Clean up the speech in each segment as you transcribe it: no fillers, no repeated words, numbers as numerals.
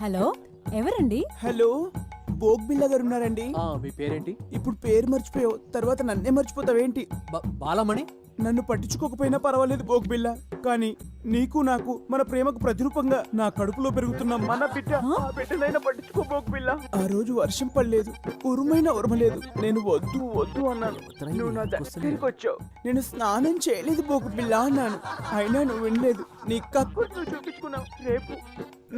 Hello, ఎవరండి? Hello, బోగ్బిల్లా గారు ఉన్నారండి? మీ పేరేంటి? ఇప్పుడు పేరు మర్చిపోయావు, తర్వాత నన్నే మర్చిపోతావేంటి? బాలమణి. నన్ను పట్టించుకోకపోయినా పర్వాలేదు బోగ్బిల్లా, కానీ నీకు నాకు మన ప్రేమకు ప్రతిరూపంగా నా కడుపులో పెరుగుతున్న మన బిడ్డ, ఆ బిడ్డనైనా పట్టించుకో బోగ్బిల్లా. ఆ రోజు వర్షం పడలేదు, ఉరుమైనా ఉరమలేదు, నేను వద్దు వద్దు అన్నాను, నువ్వు నా దగ్గరికి వచ్చావు. నేను స్నానం చేయలేదు బోగ్బిల్లా అన్నాను, అయినా నువ్వు వినలేదు. నీ కక్కు నువ్వు చూపించుకున్నావు. రేపు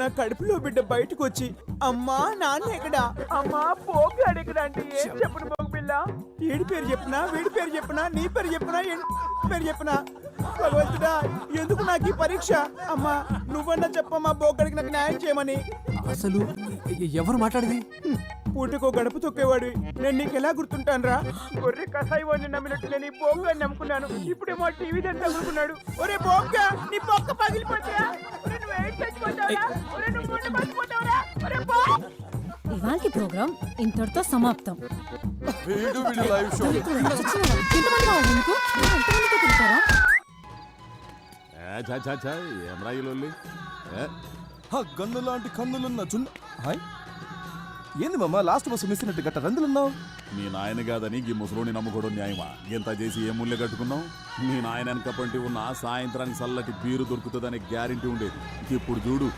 నా కడుపులో బిడ్డ బయటకు వచ్చి అమ్మా నాన్న ఎక్కడా, అమ్మా పోగాడు ఎక్కడ అంటే ఏం చెప్పను బోగ్బిల్లా? ఏడి పేరు చెప్పినా, వీడి పేరు చెప్పినా, నీ పేరు చెప్పినా, పేరు చెప్పినా, భగవంతుడా ఎందుకు నాకు ఈ పరీక్ష? అమ్మా నువ్వన్నా చెప్పమ్మా బోగ్గడికి నాకు న్యాయం చేయమని. అసలు ఎవరు మాట్లాడేది? పూటకో గడప తొక్కేవాడు నేను నీకు ఎలా గుర్తుంటాను రా? గొర్రె కసాయి వాడిని నమ్మినట్టు నేను ఈ బోగ్గాని నమ్ముకున్నాను, ఇప్పుడేమో టీవీ దాన్ని తగులుకున్నాడు. ఒరే బోగ్గా, నీ పొక్క పగిలిపోతా, ఇవాల్టి ప్రోగ్రాం ఇంతటితో సమాప్తం. గన్ను లాంటి కన్నులున్న చున్న. హాయ్, ఏంది మామ లాస్ట్ బస్సు మిస్ అయినట్టు గట్ట రందులున్నావు? మీ నాయన కాదని ఈ ముసలోని నమ్ముకోవడం న్యాయమా? ఎంత చేసి ఏ ముళ్ళే కట్టుకున్నావు? మీ నాయన వెనకపంటి ఉన్న సాయంత్రానికి చల్లటి బీరు దొరుకుతుందనే గ్యారెంటీ ఉండేది. ఇప్పుడు చూడు,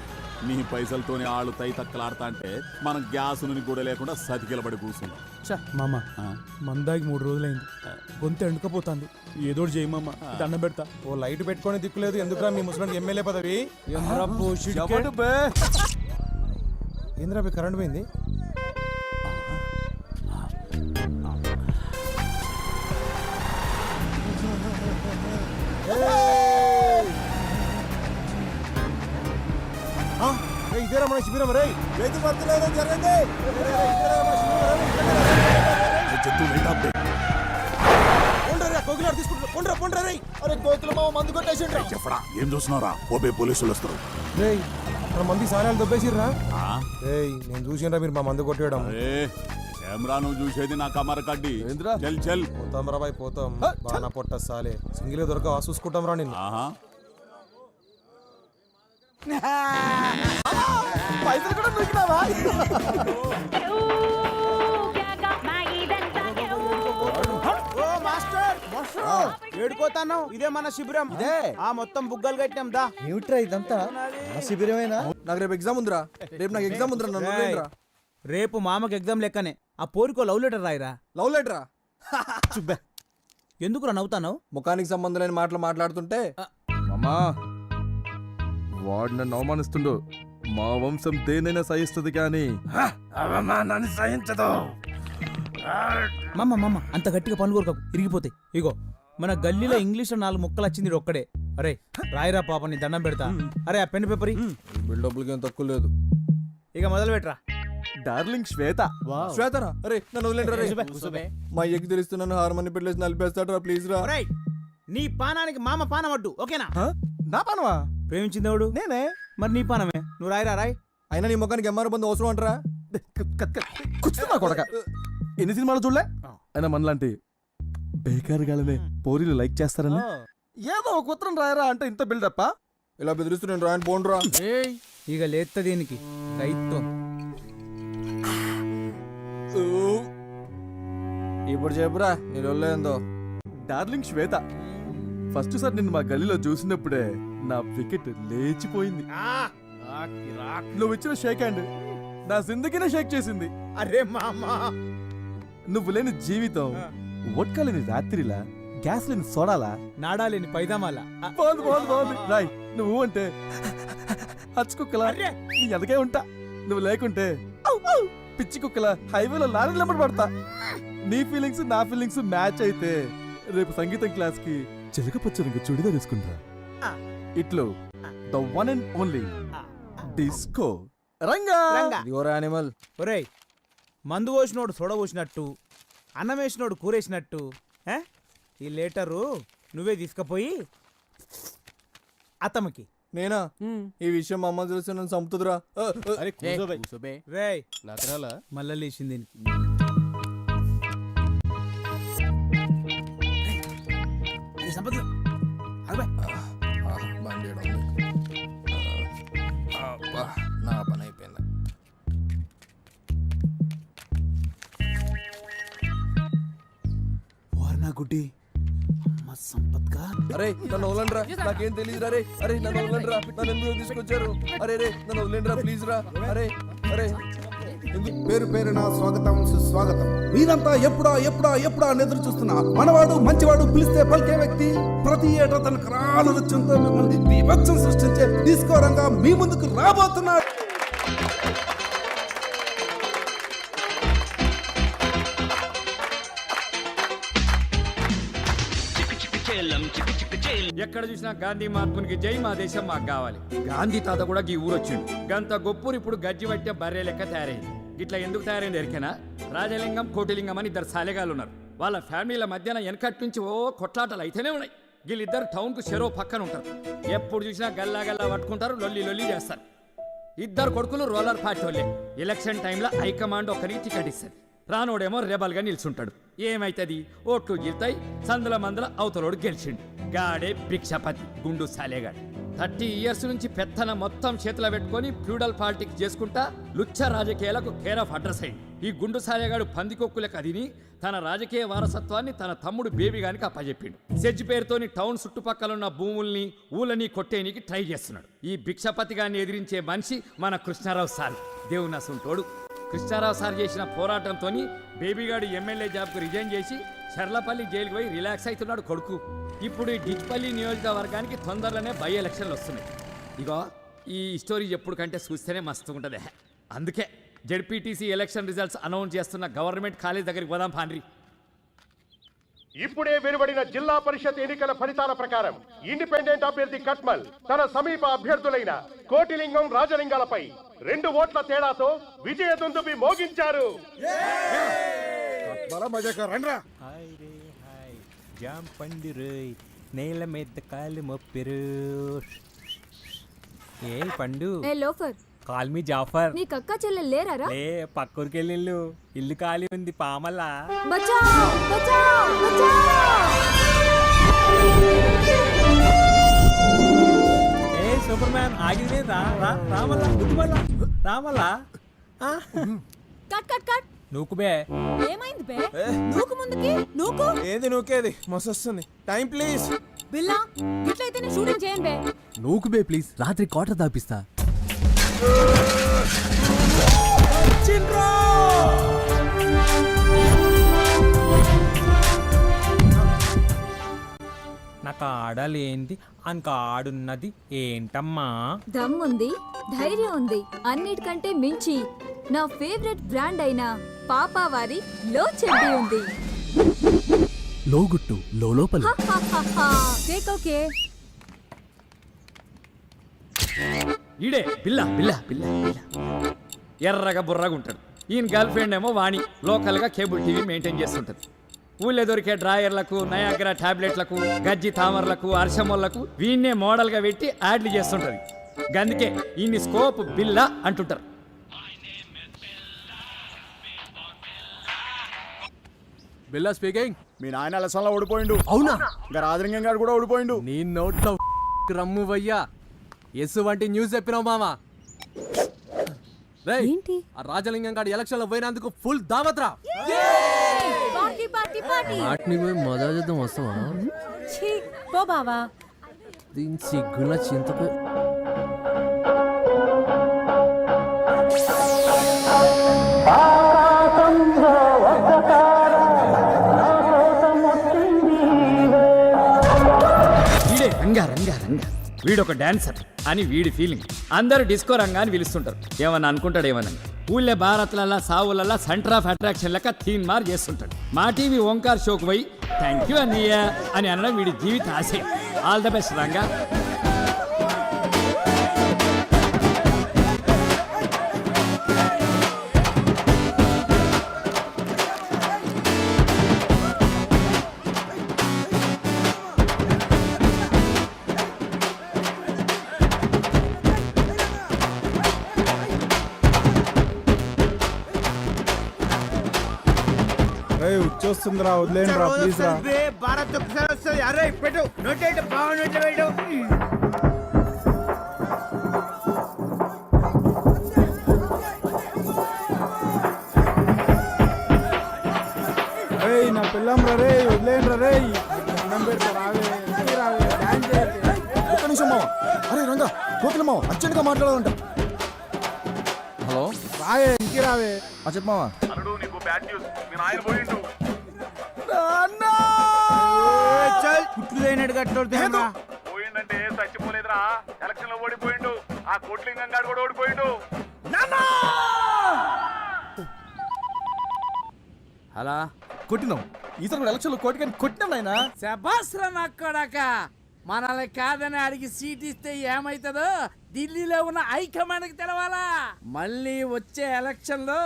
నీ పైసలతోని ఆళ్ళు తై తక్కలాడతా అంటే మనం గ్యాస్ నుండి కూడా లేకుండా సతికిలబడి కూర్చున్నాం. మామ మందాకి 3 రోజులైంది, గొంతు ఎండుకపోతుంది, ఏదోటి చేయి మామ, దండం పెడతా. ఓ లైట్ పెట్టుకొని దిక్కులేదు, ఎందుకురా మీ ముసలానికి ఎమ్మెల్యే పదవి? ఏంద్రా మీ కరెంట్ పోయింది? ఇదేరా మన శిబిరం రే, రైతు భర్తలేదో జరగండి. చెప్పడా ఏం చూస్తున్నారా? ఓబే పోలీసులు వస్తారు. మంది సారాలు దొబ్బేసిర్రా? నేను చూసినరా మీరు మా మందు కొట్టేయడం? కెమెరా నువ్వు చూసేది నా కమర కడ్డి. చల్ చల్ పోతాం రా బాయ్, పోతాం. బాగా పొట్ట సాలే సింగిల్ దొరక చూసుకుంటాం రా నిన్ను. పైసలు కూడా దొరికినావా? ఏడుకోతాను, ఇదే మన శిబిరం. ఇదే ఆ మొత్తం బుగ్గలు కట్టినాం దా. ఏమిట్రా ఇదంతా? శిబిరమేనా? నాకు రేపు ఎగ్జామ్ ఉందిరా. రేపు మామకి ఎగ్జామ్ లెక్కనే. ఆ పోరికో లవ్ లెటర్ రాయిరా. లవ్ లెటరా? చుబ్బే, ఎందుకురా నవ్వుతాను? ముఖానికి సంబంధం లేని మాటలు మాట్లాడుతుంటే. అమ్మా, వాడు నన్ను అవమానిస్తుండు. మా వంశం దేనైనా సహిస్తుంది కానీ అవమానాన్ని సహించదు. మమ్మ అంత గట్టిగా పనులు కోరుకోకు, ఇరిగిపోతాయి. ఇగో మన గల్లీలో ఇంగ్లీష్ లో 4 ముక్కలు వచ్చింది ఒక్కడే. అరే రాయిరా పాప, నీ దండం పెడతా. అరే ఆ పెన్ పేపర్ బిల్డప్లకి ఏం తక్కువ లేదు. ఇక మొదలు పెట్టరా. డార్లింగ్ శ్వేత. శ్వేతరా? అరే నన్ను వదిలేండి. మా ఎగ్గు తెలుస్తున్నాను, హార్మోని పెట్టలేసి నలిపేస్తాడరా ప్లీజ్ రా. నీ పానానికి మామ పానం అడ్డు, ఓకేనా? నా పానమా? ప్రేమించింది ఎవడు? నేనే. మరి నీ పానమే, నువ్వు రాయిరా రాయ్. అయినా నీ ముఖానికి ఎంఆర్ బంధు అవసరం అంటారా? కూర్చున్నా కొడక. ఎన్ని సినిమాలు చూడలే? అయినా మనలాంటి బేకారుగాలనే పోరీలు లైక్ చేస్తారని ఏదో ఒక ఉత్తరం రాయరా అంటే ఇంత బిల్డప్. ఇలా బెదిరిస్తున్నాను, రాయని పోండ్రా. ఇక లేత్త దీనికి రైతం. ఇప్పుడు చెప్పురా నీ ఏందో. డార్లింగ్ శ్వేత, ఫస్ట్ సార్ నిన్ను మా గల్లీలో చూసినప్పుడే నా వికెట్ లేచిపోయింది. నువ్వు ఇచ్చిన షేక్ హ్యాండ్ నా జిందగీనే షేక్ చేసింది. అరే మామా, నువ్వు లేని జీవితం, వడ్కా లేని రాత్రిలా, గ్యాస్ లేని సోడాలా, నాడా లేని పైదామాల. బాగుంది రాయ్. నువ్వు అంటే హచ్చుకుక్కలా నీ ఎదగే ఉంటా. నువ్వు లేకుంటే పిచ్చి కుక్కలా హైవేలో లారీ లెంబడి పడతా. నీ ఫీలింగ్స్ నా ఫీలింగ్స్ మ్యాచ్ అయితే రేపు సంగీతం క్లాస్ కి చిలకపచ్చ రంగు చుడిదార్ వేసుకుంటా. ఇట్లు the one and only disco Ranga. Animal. ఒరేయ్, మందు పోసినోడు సొడ పోసినట్టు, అన్నం వేసినోడు కూరేసినట్టు ఈ లెటరు నువ్వే తీసుకుపోయి అతమకి. నేనా? ఈ విషయం మా అమ్మ తెలిసి నన్ను చంపుతుందిరా. రేయ్ మళ్ళా లేచింది. గుడ్డి అమ్మ సంపత్గా అరే నన్ను వదలండి రా, నాకేం తెలియదు రే. అరే నన్ను వదలండి రా, నన్ను ఎందుకు తీసుకొచ్చారు? అరే రే నన్ను వదలండి రా ప్లీజ్ రా. అరే అరే పేరు పేరున స్వాగతం సుస్వాగతం. మీరంతా ఎప్పుడా ఎప్పుడా ఎప్పుడా అని ఎదురు చూస్తున్నా మనవాడు మంచివాడు పిలిస్తే పలికే వ్యక్తి ప్రతి ఏటా తన కరాల నృత్యంతో మిమ్మల్ని బీభత్సం సృష్టించే తీసుకోరంగా మీ ముందుకు రాబోతున్నాడు. ఎక్కడ చూసినా గాంధీ మహాత్మునికి జై, మా దేశం మాకు కావాలి. గాంధీ తాత కూడా ఈ ఊరు వచ్చిండు. గంత గొప్పూరు ఇప్పుడు గజ్జి పట్టే బర్రె లెక్క తయారైంది. ఇట్లా ఎందుకు తయారైంది ఎరికేనా? రాజలింగం కోటిలింగం అని ఇద్దరు సాలెగాలు ఉన్నారు. వాళ్ళ ఫ్యామిలీల మధ్యన వెనకటి నుంచి కొట్లాటలు అయితేనే ఉన్నాయి. వీళ్ళిద్దరు టౌన్ కు చెరో పక్కన ఉంటారు. ఎప్పుడు చూసినా గల్లా గల్లా పట్టుకుంటారు, లొల్లి లొల్లి చేస్తారు. ఇద్దరు కొడుకులు రోలర్ పార్టీ వాళ్ళే. ఎలక్షన్ టైంలో హైకమాండ్ ఒకరికి టికెట్ ఇస్తుంది. రానోడేమో రెబల్గా నిల్చుంటాడు. ఏమైతుంది? ఓట్లు గిల్తాయి, సందుల మందుల అవతలోడు గెలిచిండు. గాడే భిక్షపతి గుండు సాలేగాడు. 30 years నుంచి పెత్తన మొత్తం చేతిలో పెట్టుకొని ఫ్యూడల్ పాలిటిక్స్ చేసుకుంటా లుచ్చ రాజకీయాలకు కేర్ ఆఫ్ అడ్రస్ అయింది. ఈ గుండు సాలేగాడు పందికొక్కులకు అదిని తన రాజకీయ వారసత్వాన్ని తన తమ్ముడు బేబీ గానికి అప్పచెప్పిండు. సెజ్ పేరుతోని టౌన్ చుట్టుపక్కల ఉన్న భూముల్ని ఊళ్ళని కొట్టేనికి ట్రై చేస్తున్నాడు. ఈ భిక్షపతి గారిని ఎదిరించే మనిషి మన కృష్ణారావు సార్. దేవుని అసంటోడు. కృష్ణారావు సార్ చేసిన పోరాటంతో బేబీగాడు ఎమ్మెల్యే జాబ్కు రిజైన్ చేసి చర్లపల్లి జైలుకు పోయి రిలాక్స్ అవుతున్నాడు కొడుకు. ఇప్పుడు ఈ డిచ్పల్లి నియోజకవర్గానికి తొందరలోనే బై ఎలక్షన్లు వస్తున్నాయి. ఇగో ఈ స్టోరీ ఎప్పుడు కంటే చూస్తేనే మస్తు ఉంటుంది. అందుకే జెడ్పీటీసీ ఎలక్షన్ రిజల్ట్స్ అనౌన్స్ చేస్తున్న గవర్నమెంట్ కాలేజ్ దగ్గరికి పోదాం పాండ్రి. ఇప్పుడే వెలువడిన జిల్లా పరిషత్ ఎన్నికల ఫలితాల ప్రకారం ఇండిపెండెంట్ అభ్యర్థి కట్మల్ తన సమీప అభ్యర్థులైన కోటిలింగం, రాజలింగాలపై 2 ఓట్ల తేడాతో విజయ దుందుబి మోగించారు. జాం పండురు నేల మీద కాలు మొప్పిరు. ఏ పండు లోఫర్ కాల్ మీ జాఫర్. నీకు అక్క చెల్లెలు లేరారా? ఏ పక్కూరికి వెళ్ళిళ్ళు, ఇల్లు ఖాళీ ఉంది పామల్లా. బచావ్ బచావ్ బచావ్. ఏ సూపర్ మ్యాన్ ఆగిందే రా రా రామల్లా గుద్దుమల్లా రామల్లా. Cut cut cut. నూకు బే. ఏమైంది బే? నూకు ముందుకి నూకు. ఏది నూకేది మొసొస్తుంది. Time please. బిల్లా ఇట్లయితేనే షూటింగ్ చేయండి బే. నూకు బే ప్లీజ్, రాత్రి క్వార్టర్ దాపిస్తా. నాకు ఆడలేంది అనక ఆడున్నది ఏంటమ్మా? దమ్ముంది, ధైర్యం ఉంది, అన్నిటికంటే మించి నా ఫేవరెట్ బ్రాండ్ అయిన పాపావారి లో చెడ్డీ ఉంది. లోగుట్టు లోపల. Take okay. ఈడే బిల్ల బిల్ల బిల్ల బిల్ల. ఎర్రగా బుర్రగా ఉంటాడు. ఈయన గర్ల్ ఫ్రెండ్ ఏమో వాణి లోకల్గా కేబుల్ టీవీ మెయింటైన్ చేస్తుంటుంది. ఊళ్ళో దొరికే డ్రాయర్లకు, నయాగ్రా టాబ్లెట్లకు, గజ్జి తామర్లకు, అర్షమోళ్లకు వీన్నే మోడల్గా పెట్టి యాడ్లు చేస్తుంటుంది. గందుకే ఈయన్ని స్కోప్ బిల్ల అంటుంటారు. బిల్లా స్పీకింగ్. మీ నాయన అలసంలో ఓడిపోయిండు. అవునా? ఇంకా రాజలింగం గారు కూడా ఓడిపోయిండు. నీ నోట్లో రమ్ము వయ్యా. ఎస్ వంటి న్యూస్ చెప్పినావు మామా. రేయ్, ఏంటి? ఆ రాజలింగం గారు ఎలక్షన్ లో పోయినందుకు ఫుల్ దావత్రా. Party party party. వాటిని పోయి మజా చేద్దాం వస్తావా? ఛీ పో బావా. దీని సిగ్గున చింతకు. వీడే రంగా రంగా రంగా, వీడొక డాన్సర్ అని వీడి ఫీలింగ్. అందరూ డిస్కో రంగా అని పిలుస్తుంటారు. ఏమన్నా అనుకుంటాడు ఏమన్నా. ఊళ్ళే భారత్లల్లా సావులల్లా సెంటర్ ఆఫ్ అట్రాక్షన్ లెక్క తీన్ మార్ చేస్తుంటాడు. మా టీవీ ఓంకార్ షోకు పోయి థ్యాంక్ యూ అన్నయ్య అని అనడం వీడి జీవిత ఆశయం. All the best Ranga. వచ్చేస్తుందిరా, వదిలేండి రా ప్లీజ్ రా. భారత్ ఒకసారి వస్తుంది. అరే పెట్టు నోట్ బాగున్నట్లు పెట్టు. నా పిల్లం రే వదిలేయండి రే దండం పెడతా రావే ఇంటికి రావే డాన్స్ చేయకే. ఒక్క నిమిషం మామ. అరే రంగా కోకిల మామ అర్జెంట్ గా మాట్లాడాలంట. హలో రావే ఇంటికి రావే. చెప్పు మామ. కుట్లు లేనట్టు కట్టోడుతున్నా. పోయిందంటే చచ్చిపోలేదురా, ఎలక్షన్ లో ఓడిపోయిండు. ఆ కోట్లింగం గారు కూడా ఓడిపోయిండు. అలా కొట్టినాం ఈసారి కూడా ఎలక్షన్ లో కోటి కొట్టినాం నాయనా. శబాస్రా నక్కడాక మనల్ని కాదని అడిగి సీట్ ఇస్తే ఏమైతుందో ఢిల్లీలో ఉన్న హైకమాండ్కి తెలవాలా. మళ్ళీ వచ్చే ఎలక్షన్ లో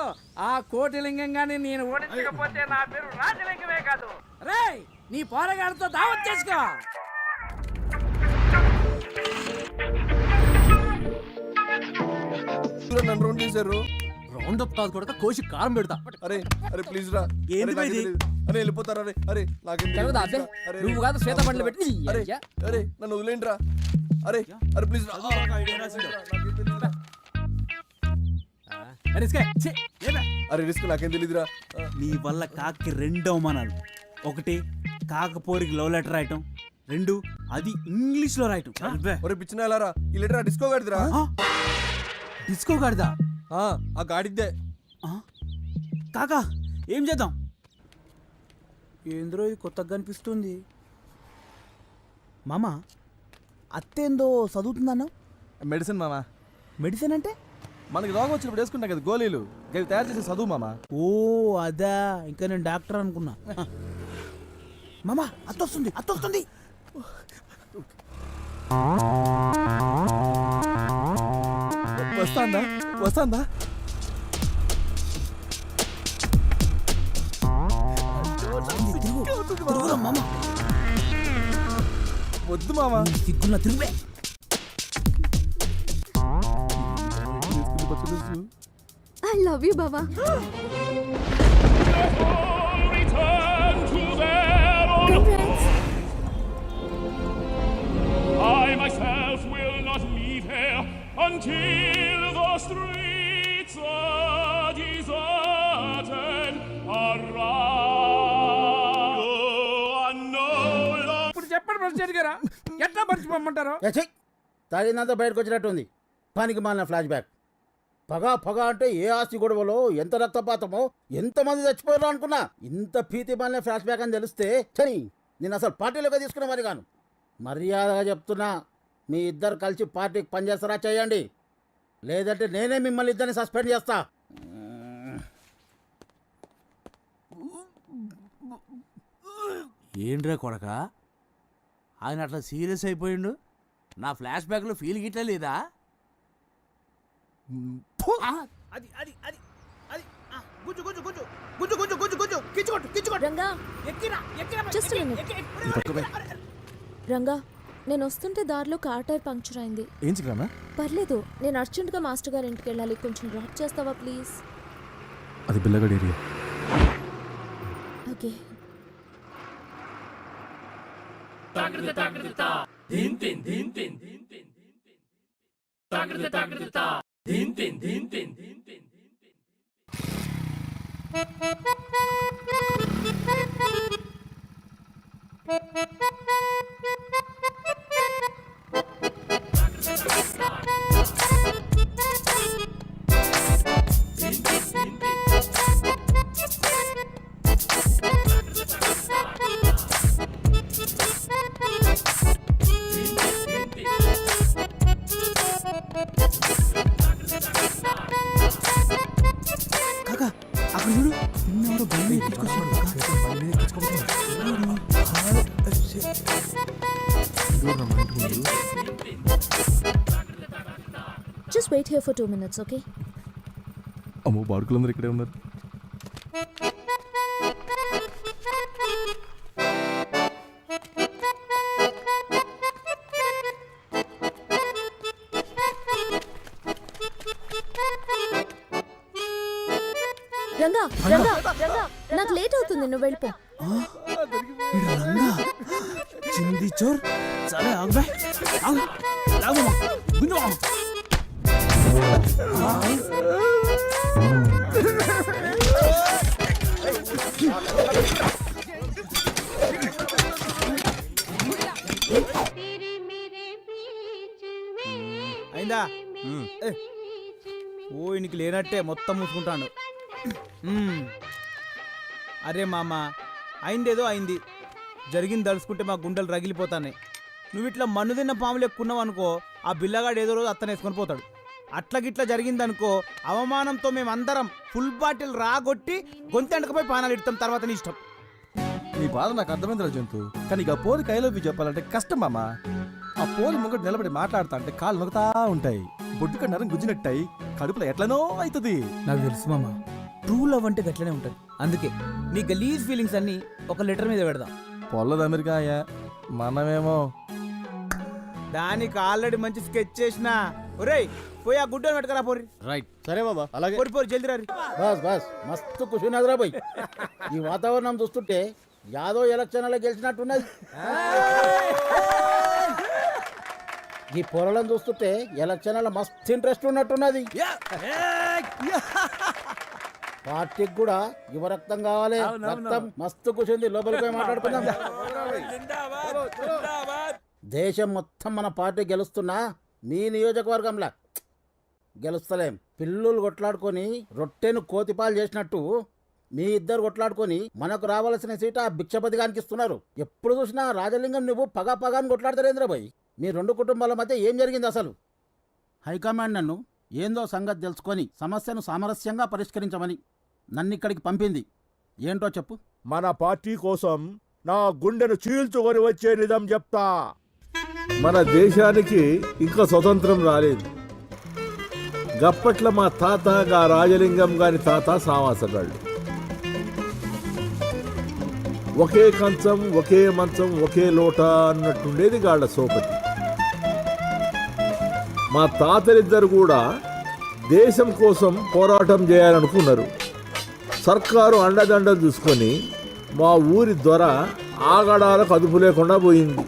ఆ కోటిలింగం గాని నేను ఓడించకపోతే నా పేరు రాజలింగమే కాదు. రేయ్ నీ పోరగాడితో దావత్ చేసుకో. నన్ను రౌండ్ చేశారు. రౌండ్ అప్ కాదు కూడా కోసి కారం పెడతా. అరే అరే ప్లీజ్ రా. ఏంది అరే, ఇది? అరే వెళ్ళిపోతారా. అరే అరే నాకేం తెలవదా తెలియదు. అబ్బే? అరే, నువ్వు కాదు శ్వేత బండ్లు పెట్టి నీ అరే అయ్యా. అరే నన్ను వదిలేండి రా. అరే అరే ప్లీజ్ రా. అరే రిస్క్ నాకేం తెలియదురా. నీ వల్ల కాకి 2 అవమానాలు. 1 కాకపోరికి లవ్ లెటర్ రాయటం, 2 అది ఇంగ్లీష్ లో రాయటం. ఒరే పిచ్చిన వెళ్ళారా ఈ లెటర్ డిస్కో గాడిదిరా. డిస్కో గాడిదా? ఆ గాడిద్దే. కాకా ఏం చేద్దాం? ఏంద్రో ఇది కొత్తగా కనిపిస్తుంది. మామ అత్తేందో చదువుతుందన్నా. మెడిసిన్ మామా. మెడిసిన్ అంటే? మనకి రోగం వచ్చినప్పుడు వేసుకుంటాం కదా గోళీలు, అవి తయారు చేసే చదువు మామా. ఓ అదా, ఇంకా నేను డాక్టర్ అనుకున్నా. మామ అత్తొస్తుంది అత్తొస్తుంది. వస్తాందా వస్తాందా? మామ వద్దు మామా. సిగ్గున్న తిరుగే. ఐ లవ్ యూ బావా. I myself will not leave here until the streets are deserted. ఇప్పుడు చెప్పండి ప్రెసిడెంట్ గారా, ఎట్లా మర్చిపోమంటారు? తాగిందంతా బయటకు వచ్చినట్టుంది. పనికి మాలిన ఫ్లాష్ బ్యాక్. పగ అంటే ఏ ఆస్తి గొడవలో ఎంత రక్తపాతమో ఎంతమంది చచ్చిపోయారో అనుకున్నా. ఇంత భీతి మాలిన ఫ్లాష్ బ్యాక్ అని తెలిస్తే చని నేను అసలు పార్టీలోకి తీసుకున్న మరి గాను. మర్యాదగా చెప్తున్నా, మీ ఇద్దరు కలిసి పార్టీకి పనిచేస్తారా చేయండి, లేదంటే నేనే మిమ్మల్ని ఇద్దరిని సస్పెండ్ చేస్తా. ఏంట్రా కొడక, ఆయన అట్లా సీరియస్ అయిపోయిండు? నా ఫ్లాష్ బ్యాక్ లో ఫీల్ గిట్లా లేదా? అది అది అది అది గుజ్జు గుజ్జు గుజ్జు గుజ్జు గుజ్జు గుజ్జు గుజ్జు కిచ్చుకొట్టు కిచ్చుకొట్టు. Ranga ఎక్కిరా ఎక్కిరా. Just a minute. Ranga నేను వస్తుంటే దారిలో కార్ టైర్ పంక్చర్ అయింది. ఏం చిక్రానా? పర్లేదు, నేను అర్జెంటుగా మాస్టర్ గారి ఇంటికి వెళ్ళాలి. కొంచెం డ్రాప్ చేస్తావా ప్లీజ్? అది బిల్లగడ్ ఏరియా. ఓకే. కాకా అక్కడ చూడు, నిన్నెవరో బండి ఎక్కించుకొస్తాడు. Just wait here for 2 minutes, okay? అమ్మో బాడుకులందరూ ఇక్కడే ఉన్నారు. రంగా రంగా రంగా, నాకు లేట్ అవుతుంది, నువ్వు వెళ్ళిపో. చింది చోర్. సరే ఆగు ఆగు లాగు గుంజు. అయిందా ఏ. ఓ ఇనికి లేనట్టే మొత్తం మూసుకుంటాడు. అరే మామ, అయిందేదో అయింది. జరిగింది తలుసుకుంటే మా గుండెలు రగిలిపోతాయి. నువ్వు ఇట్లా మన్ను తిన్న పాములు ఎక్కున్నావు అనుకో, ఆ బిల్లగాడు ఏదో రోజు అత్తనే వేసుకొని పోతాడు. అట్లా గిట్లా జరిగిందనుకో, అవమానంతో మేమందరం ఫుల్ బాటిల్ రాగొట్టి గొంతెండకపోయి పానాలు ఇడతాం. తర్వాత నీ ఇష్టం. నీ బాధ నాకు అర్థమైందిరా జంతు, కానీ ఇక పోలికి ఐ లవ్ యూ చెప్పాలంటే కష్టం మామ. ఆ పోలి ముంగడు నిలబడి మాట్లాడుతా అంటే కాళ్ళు నొక్కుతా ఉంటాయి, బొడ్డు కన్నారం గుజ్జినట్టాయి, కడుపులో ఎట్లనో అవుతుంది. నాకు తెలుసు మామ, ట్రూ లవ్ అంటే గట్లనే ఉంటుంది. అందుకే నీ గలీజ్ ఫీలింగ్స్ అన్ని ఒక లెటర్ మీద పెడదాం. పొల్లది అమెరికా అయ్యా, మనమేమో దానికి ఆల్రెడీ మంచి స్కెచ్ చేసిన. ఒరేయ్ పోయి ఆ గుడ్డలు పెట్టుకరా పోరి. రైట్. సరే బాబా అలాగే. పోరి పోరి జల్దీ రారి. బస్ బస్ మస్తు కుషునదిరా పోయి. ఈ వాతావరణం చూస్తుంటే యాదో ఎలక్షన్లో గెలిచినట్టున్నది. ఈ పొరలను చూస్తుంటే ఎలక్షన్లో మస్తు ఇంట్రెస్ట్ ఉన్నట్టున్నది. పార్టీకి కూడా యువ రక్తం కావాలి. రక్తం మస్తు కూర్చుంది, లోపలికి పోయి మాట్లాడుకుందాం. దేశం మొత్తం మన పార్టీ గెలుస్తున్నా మీ నియోజకవర్గంలా గెలుస్తలేం. పిల్లులు కొట్లాడుకొని రొట్టెను కోతిపాలు చేసినట్టు మీ ఇద్దరు కొట్లాడుకొని మనకు రావాల్సిన సీట ఆ భిక్షపతిగానికి ఇస్తున్నారు. ఎప్పుడు చూసినా రాజలింగం నువ్వు పగా పగాని కొట్లాడతారేంద్రబాయ్. మీ రెండు కుటుంబాల మధ్య ఏం జరిగింది అసలు? హైకమాండ్ నన్ను ఏందో సంగతి తెలుసుకొని సమస్యను సామరస్యంగా పరిష్కరించమని నన్నిక్కడికి పంపింది. ఏంటో చెప్పు. మన పార్టీ కోసం నా గుండెను చీల్చుకొని వచ్చే నిజం చెప్తా. మన దేశానికి ఇంకా స్వతంత్రం రాలేదు. గప్పట్ల మా తాత గా రాజలింగం గారి తాత సావాసగాళ్ళు. ఒకే కంచం, ఒకే మంచం, ఒకే లోట అన్నట్టుండేది గాళ్ళ సోపతి. మా తాతలిద్దరు కూడా దేశం కోసం పోరాటం చేయాలనుకున్నారు. సర్కారు అండదండలు చూసుకొని మా ఊరి దొర ఆగడాలకు అదుపు లేకుండా పోయింది.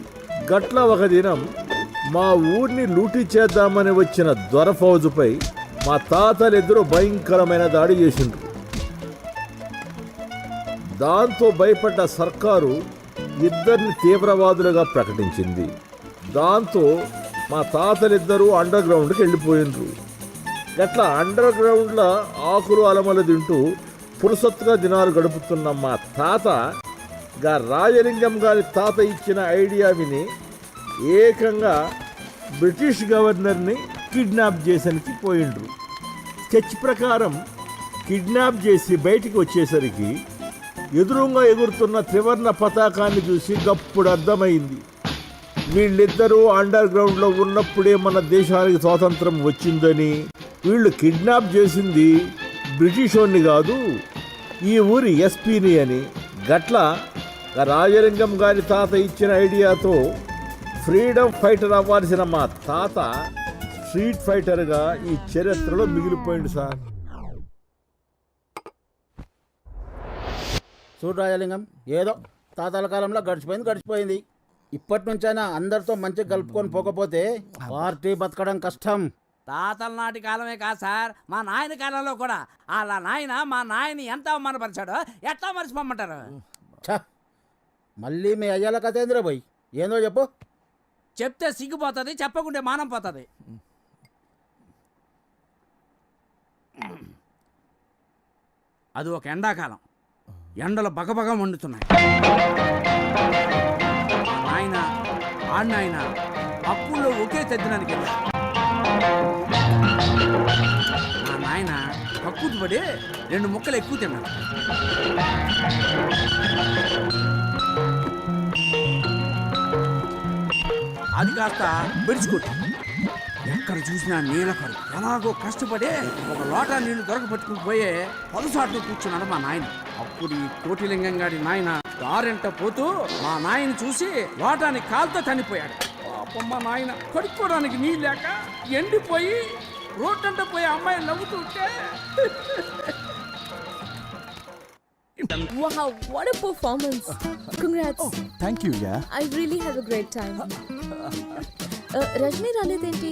గట్ల ఒక దినం మా ఊరిని లూటీ చేద్దామని వచ్చిన దొర ఫౌజుపై మా తాతలిద్దరూ భయంకరమైన దాడి చేసిండ్రు. దాంతో భయపడ్డ సర్కారు ఇద్దరిని తీవ్రవాదులుగా ప్రకటించింది. దాంతో మా తాతలిద్దరూ అండర్ గ్రౌండ్కి వెళ్ళిపోయిండ్రు. గట్లా అండర్ గ్రౌండ్లో ఆకులు అలమలు తింటూ పురుసత్తుగా దినాలు గడుపుతున్న మా తాత గా రాజలింగం గారి తాత ఇచ్చిన ఐడియా విని ఏకంగా బ్రిటిష్ గవర్నర్ని కిడ్నాప్ చేసరికి పోయిండ్రు. స్కెచ్ ప్రకారం కిడ్నాప్ చేసి బయటికి వచ్చేసరికి ఎదురుగా ఎగురుతున్న త్రివర్ణ పతాకాన్ని చూసి గప్పుడు అర్థమైంది, వీళ్ళిద్దరూ అండర్ గ్రౌండ్లో ఉన్నప్పుడే మన దేశానికి స్వాతంత్రం వచ్చిందని. వీళ్ళు కిడ్నాప్ చేసింది బ్రిటిష్ వాడిని కాదు, ఈ ఊరి ఎస్పీని అని. గట్ల రాజలింగం గారి తాత ఇచ్చిన ఐడియాతో ఫ్రీడమ్ ఫైటర్ అవ్వాల్సిన మా తాత స్ట్రీట్ ఫైటర్గా ఈ చరిత్రలో మిగిలిపోయింది సార్. చూడు రాజలింగం, ఏదో తాతల కాలంలో గడిచిపోయింది. ఇప్పటి నుంచైనా అందరితో మంచిగా కలుపుకొని పోకపోతే పార్టీ బతకడం కష్టం. తాతల నాటి కాలమే కాదు సార్, మా నాయన కాలంలో కూడా అలా నాయన మా నాయని ఎంత అవమానపరిచాడో ఎట్లా మర్చిపోమంటారు? ఛ, మళ్ళీ మీ అయ్యాల కథేంద్ర పోయి ఏందో చెప్పు. చెప్తే సిగ్గుపోతుంది, చెప్పకుంటే మానం పోతుంది. అది ఒక ఎండాకాలం, ఎండలు బగబగ మండుతున్నాయి. ఆయన ఆడినాయన అప్పుల్లో ఒకే తెద్దడానికి వెళ్ళారు. మా నాయన కక్కుతు పడి 2 ముక్కలు ఎక్కువ తిన్నాడు. అది కాస్త విడిచికొట్టు. ఎక్కడ చూసినా నీళ్ళ కరు. ఎలాగో కష్టపడి ఒక లోటా నీళ్లు దొరకబట్టుకుని పోయే పలుసాట్లు కూర్చున్నాడు మా నాయన. అప్పుడు ఈ కోటిలింగం గారి నాయన దారింట పోతూ మా నాయన చూసి లోటాన్ని కాలుతో చనిపోయాడు. పాపం మా నాయన కడుక్కోవడానికి నీళ్ళు లేక ఎండిపోయి రోడ్డంట పోయి అమ్మాయి నవ్వుతుంటే. Wow, what a performance. Congrats. Thank you. Yeah, I really had a great time. Rajani రాలేదేంటి?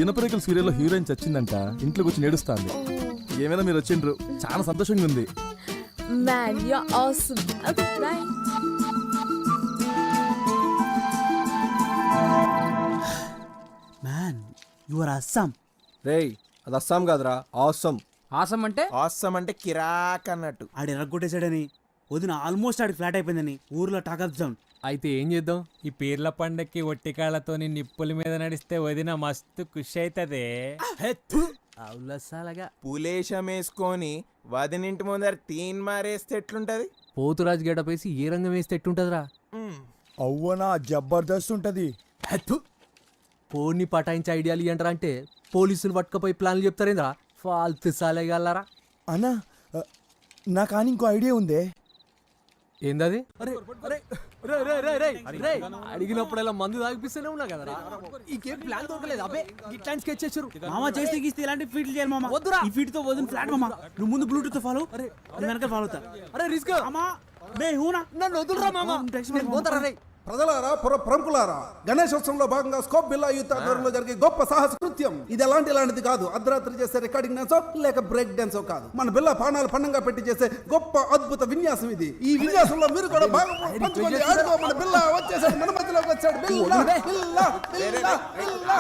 ఇనపరేకల సీరియల్లో హీరోయిన్ చచ్చిందంట, ఇంట్లో కూర్చొని ఏడుస్తాంది. ఏమైనా మీరు వచ్చిండ్రు, చాలా సంతోషంగా ఉంది. Man, you're awesome. Okay, bye. Man, your Assam. రేయ్ అది అస్సాం కాదురా ఆసం. ఆసం అంటే ఆసం అంటే కిరాక్ అన్నట్టు. ఆడు ఎర్రగొట్టేశాడని వదిన ఆల్మోస్ట్ ఆడికి ఫ్లాట్ అయిపోయిందని ఊర్లో టాక్ ఆఫ్ జోన్. అయితే ఏం చేద్దాం? ఈ పీర్ల పండక్కి ఒట్టికాళ్ళతోని నిప్పుల మీద నడిస్తే వదిన మస్తు ఖుషి అవుతుంది. అవులసాలగా పులేశం వేసుకొని వదినింటి ముందర తీన్ మారేస్తే ఎట్లుంటది? పోతురాజు గడపేసి ఏ రంగం వేస్తే ఎట్టుంటదిరా? అవ్వనా జబర్దస్త్ ఉంటది. పోని పటాయించే ఐడియాలు ఇయ్యంటారా అంటే పోలీసులు పట్టుకపోయి ప్లాన్లు చెప్తారేంద్రా? ఫాల్తు సాలేగలరా. అన్నా నా కానీ ఇంకో ఐడియా ఉందే. ఏందది? అడిగినప్పుడల్లా మందు తాగిపిస్తూనే ఉన్నా కదరా. ఇంకేం ప్లాన్ దొరకలేదు. అబ్బే ఇట్లాంటి స్కెచ్ చేసారు మామ. చేస్తే గీస్తే ఇలాంటి ఫీట్లు చేయాలి మామ. వద్దురా, ఈ ఫీట్ తో వదిన ఫ్లాట్ మామ. నువ్వు ముందు బ్లూటూత్ ఫాలో, వెనక ఫాలో అవుతా. అరే రిస్క్ మామ మే హూనా నన్ను వదులురా మామ. నేను పోతారా రే. ప్రజలారా, ప్రముఖులారా, గణేశోత్సవంలో భాగంగా స్కోప్ బిల్లా యూత్ ఆధ్వర్యంలో జరిగే గొప్ప సాహస కృత్యం ఇది. ఇలాంటిది కాదు. అర్ధరాత్రి చేసే రికార్డింగ్ డాన్సో లేక బ్రేక్ డాన్సో కాదు. మన బిల్లా పానాలు పండంగా పెట్టి చేసే గొప్ప అద్భుత విన్యాసం ఇది. ఈ విన్యాసంలో మీరు కూడా భాగం పంచుకోండి. ఆడుకో, మన బిల్లా వచ్చేసాడు, మన మధ్యలోకి వచ్చాడు. బిల్లా బిల్లా బిల్లా బిల్లా.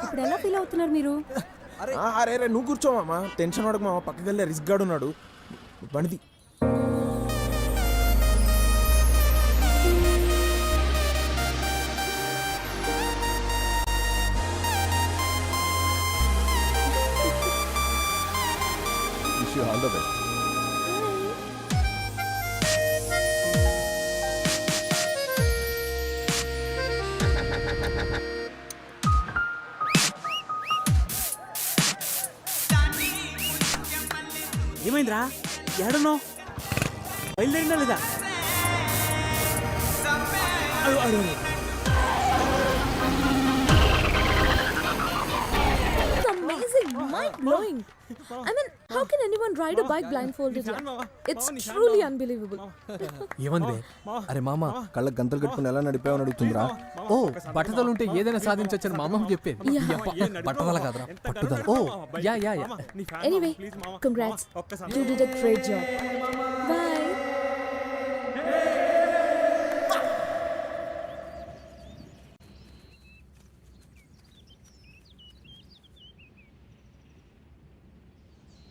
ఇప్పుడు ఎలా ఫీల్ అవుతున్నారు మీరు? అరే నువ్వు కూర్చోమా, టెన్షన్ పడకు మామ. పక్కకి వెళ్ళే రిస్క్ గాడు ఉన్నాడు. బండిది. Wish you all the best. ఏమైందిరా? ఏడున్నావు? బయలుదేరిందా లేదా? It's amazing, mind-blowing. I mean, how can anyone ride a bike blindfolded? It's truly unbelievable. ఏమంది? అరే మామ, కళ్ళకి గంతలు కట్టుకుని ఎలా నడిపావని అడుగుతుందిరా. ఓ పట్టుదల ఉంటే ఏదైనా సాధించొచ్చని మా అమ్మకి చెప్పేది. పట్టుదల కాదురా, పట్టుదల. Oh yeah yeah yeah. Anyway, congrats. You did a great job. Bye.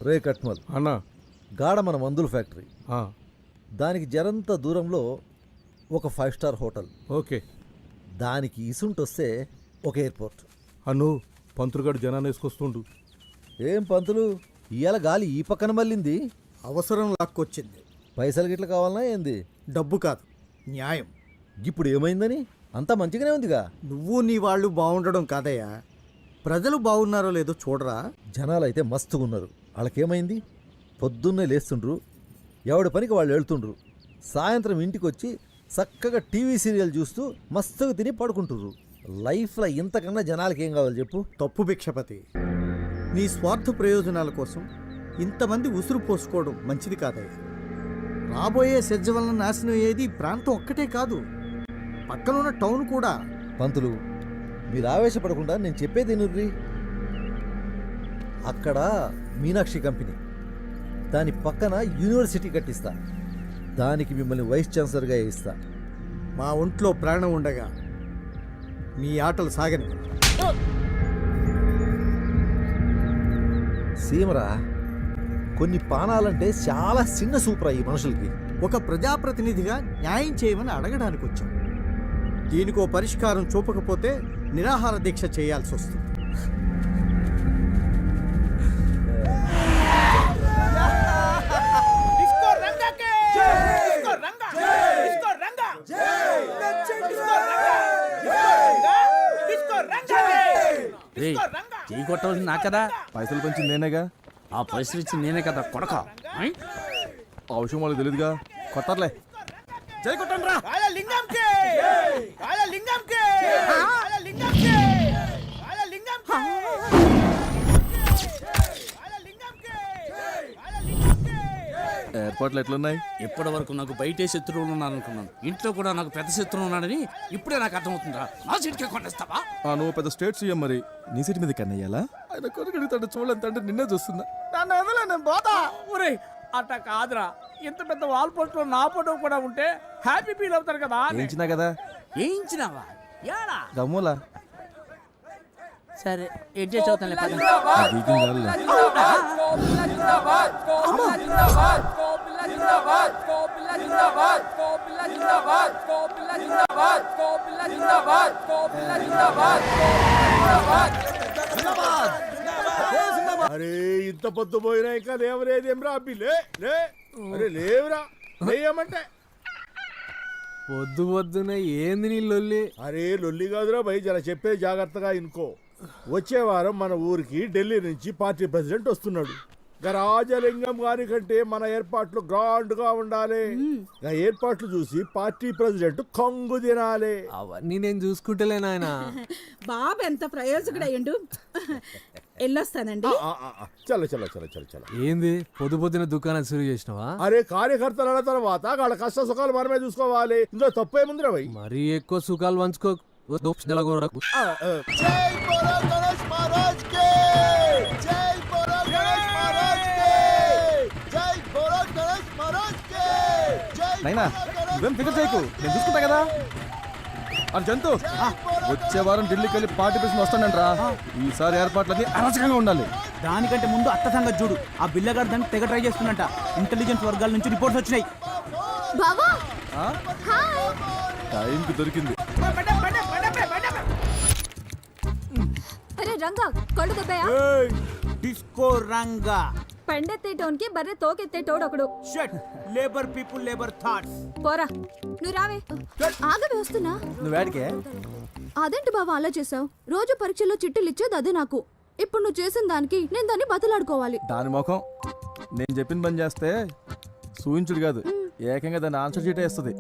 రే కట్మల్ అన్నా గాఢ మన మందుల ఫ్యాక్టరీ, దానికి జరంత దూరంలో ఒక 5 స్టార్ హోటల్. ఓకే. దానికి ఇసుంటొస్తే ఒక ఎయిర్పోర్ట్. అను పంతులుగాడు జనాన్ని వేసుకొస్తుండు. ఏం పంతులు, ఇవాళ గాలి ఈ పక్కన మళ్ళింది. అవసరం లాక్కొచ్చింది. పైసలు గిట్ల కావాలనా ఏంది? డబ్బు కాదు, న్యాయం. ఇప్పుడు ఏమైందని? అంతా మంచిగానే ఉందిగా. నువ్వు నీ వాళ్ళు బాగుండడం కాదయ్యా, ప్రజలు బాగున్నారో లేదో చూడరా. జనాలు అయితే మస్తుగా ఉన్నారు. వాళ్ళకేమైంది? పొద్దున్నే లేస్తుండ్రు, ఎవడి పనికి వాళ్ళు వెళ్తుండ్రు. సాయంత్రం ఇంటికి వచ్చి చక్కగా టీవీ సీరియల్ చూస్తూ మస్తుగా తిని పడుకుంటుర్రు. లైఫ్లో ఇంతకన్నా జనాలకి ఏం కావాలి చెప్పు? తప్పు భిక్షపతి. నీ స్వార్థ ప్రయోజనాల కోసం ఇంతమంది ఉసురు పోసుకోవడం మంచిది కాదయ్యా. రాబోయే సెజ్జ వలన నాశనం అయ్యేది ఈ ప్రాంతం ఒక్కటే కాదు, పక్కనున్న టౌన్ కూడా. పంతులు, మీరు ఆవేశపడకుండా నేను చెప్పేది నుర్రి. అక్కడ మీనాక్షి కంపెనీ, దాని పక్కన యూనివర్సిటీ కట్టిస్తా. దానికి మిమ్మల్ని వైస్ ఛాన్సలర్గా ఇస్తా. మా ఒంట్లో ప్రాణం ఉండగా మీ ఆటలు సాగని. సీమరా, కొన్ని పానాలంటే చాలా చిన్న సూపరా ఈ మనుషులకి. ఒక ప్రజాప్రతినిధిగా న్యాయం చేయమని అడగడానికి వచ్చాం. దీనికో పరిష్కారం చూపకపోతే నిరాహార దీక్ష చేయాల్సి వస్తుంది. చెయ్యి కొట్టవలసింది నా కదా. పైసలు పెంచింది నేనేగా. ఆ పైసలు ఇచ్చి నేనే కదా కొడక. ఆ విషయం వాళ్ళకి తెలియదుగా. కొట్టారులే. జై కొట్టండి రా. ఏర్పాట్లు ఎట్లున్నాయి? ఇప్పటి వరకు నాకు బయటే శత్రువులు ఉన్నారనుకున్నాను, ఇంట్లో కూడా నాకు పెద్ద శత్రువు ఉన్నాడని ఇప్పుడే నాకు అర్థమవుతుందా. నా సీట్కే కొట్టేస్తావా? నువ్వు పెద్ద స్టేట్ సీఎం, మరి నీ సీట్ మీద కన్నయ్యాలా? ఆయన కొడుకు అడుగుతాడు చూడలేదంటే నిన్నే చూస్తున్నా. ఒరేయ్, అట్ట కాదురా, ఇంత పెద్ద వాల్ పోస్టర్ నా ఫోటో కూడా ఉంటే హ్యాపీ ఫీల్ అవుతారు కదా అని. ఏంచినా కదా వేయించినావా? యాడా? గమ్ములా సరే అడ్జస్ట్ అవుతాను. అరే ఇంత పొద్దు పోయినా ఇంకా లేవరేదేం రా అబ్బి లే లే అరే లేవురా లేయమంటే పొద్దు పొద్దున ఏంది నీ లొల్లి? అరే లొల్లి కాదురా భయ్ జర చెప్పే జాగ్రత్తగా ఇనుకో. వచ్చే వారం మన ఊరికి ఢిల్లీ నుంచి పార్టీ ప్రెసిడెంట్ వస్తున్నాడు. రాజలింగం గారి కంటే మన ఏర్పాట్లు గ్రాండ్ గా ఉండాలి. ఏర్పాట్లు చూసి పార్టీ ప్రెసిడెంట్ కంగు తినాలి. అవన్నీ నేను చూసుకుంటలే నాయన. బాబు ఎంత ప్రయోజకుడయ్యండు. వెళ్ళొస్తానండి. చల్ల చల్ల చల్ల చల్ల చల్ల. ఏంది పొద్దు పొద్దున దుకాణం శురు చేసినావా? అరే కార్యకర్తల తర్వాత వాళ్ళ కష్ట సుఖాలు మనమే చూసుకోవాలి. ఇందులో తప్పేముందిరా భయ్? మరీ ఎక్కువ సుఖాలు పంచుకో. నైనా నువ్వేం ఫికర్ చేయకు, నేను చూసుకుంటా కదా. అది జంతు వచ్చే వారం ఢిల్లీకి వెళ్ళి పార్టీ ప్రెసిడెంట్ వస్తానంటరా. ఈసారి ఏర్పాట్లన్నీ అరాచకంగా ఉండాలి. దానికంటే ముందు అత్త సంగతి చూడు. ఆ బిల్లగాడు దాన్ని తెగ ట్రై చేస్తున్నట్ట. ఇంటెలిజెన్స్ వర్గాల నుంచి రిపోర్ట్స్ వచ్చినాయి. బావా టైంకి దొరికింది. అరే రంగా కళ్ళు దెబ్బయా? డిస్కో రంగా పెండెత్తేటోన్కి బర్రె తోకెత్తేటోడు ఒకడు. Shut labour people labour thoughts. పోరా నువ్వు రావే. ఆగవే వస్తున్నా. నువ్వేడికే? అదేంటి బావా అలా చేసావు? రోజు పరీక్షల్లో చిట్టులు ఇచ్చేది అదే నాకు. ఇప్పుడు నువ్వు చేసిన దానికి నేను దాన్ని బతలాడుకోవాలి. దాని ముఖం నేను చెప్పిన పని చేస్తే సూయించుడు కాదు, ఏకంగా దాన్ని ఆన్సర్ షీటే ఇస్తుంది.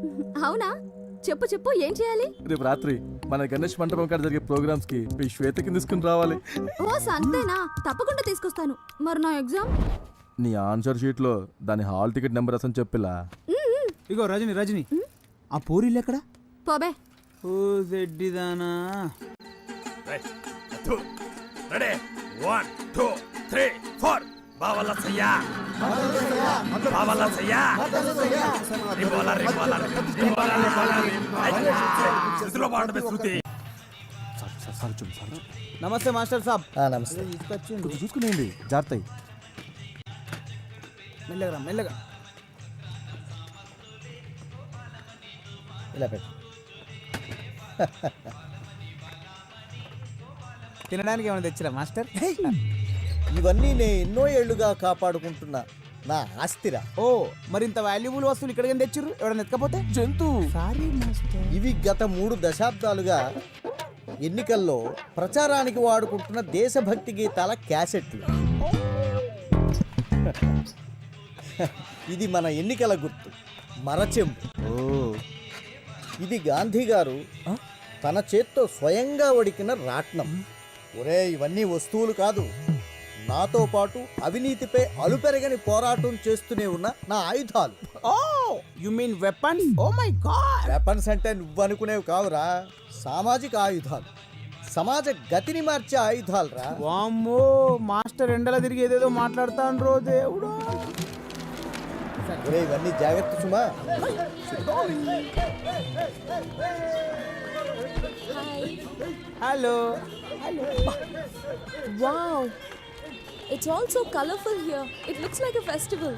అవునా? చెప్పు చెప్పు ఏం చేయాలి? రేపు రాత్రి మన గణేష్ మంటపం కాడ జరిగే ప్రోగ్రామ్స్ కి మీ శ్వేతకి తీసుకుని రావాలి. ఓ సంతేనా? తప్పకుండా తీసుకొస్తాను. మరి నా ఎగ్జామ్? నీ ఆన్సర్ షీట్ లో దాని హాల్ టికెట్ నెంబర్ అసలు చెప్పిలా. ఇగో రజని రజని ఆ పూరీలు ఎక్కడ? పోబే. ఓ జెడ్డిదానా. రెడీ 1 2 3 4 బావల సయ్యా బావల సయ్యా రిబోలా రిబోలా రిబోలా ఇదిలో బాండ బెస్రుతి. నమస్తే మాస్టర్ సాబ్. నమస్తే. కొంచెం చూసుకునేయండి, జాగ్రత్త. మెల్లగా మెల్లగా. ఇలా పెట్టు. తినడానికి ఏమైనా తెచ్చిరా మాస్టర్? ఇవన్నీ నేను ఎన్నో ఏళ్లుగా కాపాడుకుంటున్నా నా ఆస్తిరా. ఓ మరి ఇంత వాల్యుబుల్ వస్తువులు ఇక్కడికి తెచ్చిర్రు? ఎవడన్నా ఎత్తుకపోతే? జంతు సారీ మాస్టర్. ఇవి గత 3 దశాబ్దాలుగా ఎన్నికల్లో ప్రచారానికి వాడుకుంటున్న దేశభక్తి గీతాల క్యాసెట్లు. ఇది మన ఎన్నికల గుర్తు మరచెంబు. ఇది గాంధీ గారు తన చేత్తో స్వయంగా వడికిన రాట్నం. ఒరే ఇవన్నీ వస్తువులు కాదు, నాతో పాటు అవినీతిపై అలుపెరగని పోరాటం చేస్తూనే ఉన్న నా ఆయుధాలు. Oh you mean weapons? Oh my God. Weapons అంటే నువ్వు అనుకునేవి కావురా, సామాజిక ఆయుధాలు, సమాజ గతిని మార్చే ఆయుధాలు రా. వామ్మో మాస్టర్ ఎండల తిరిగి ఏదేదో మాట్లాడుతాండ్రో దేవుడు. ఒరే ఇవన్నీ జాగ్రత్త సుమా. Hello. Wow. It's all so colorful here. It looks like a festival.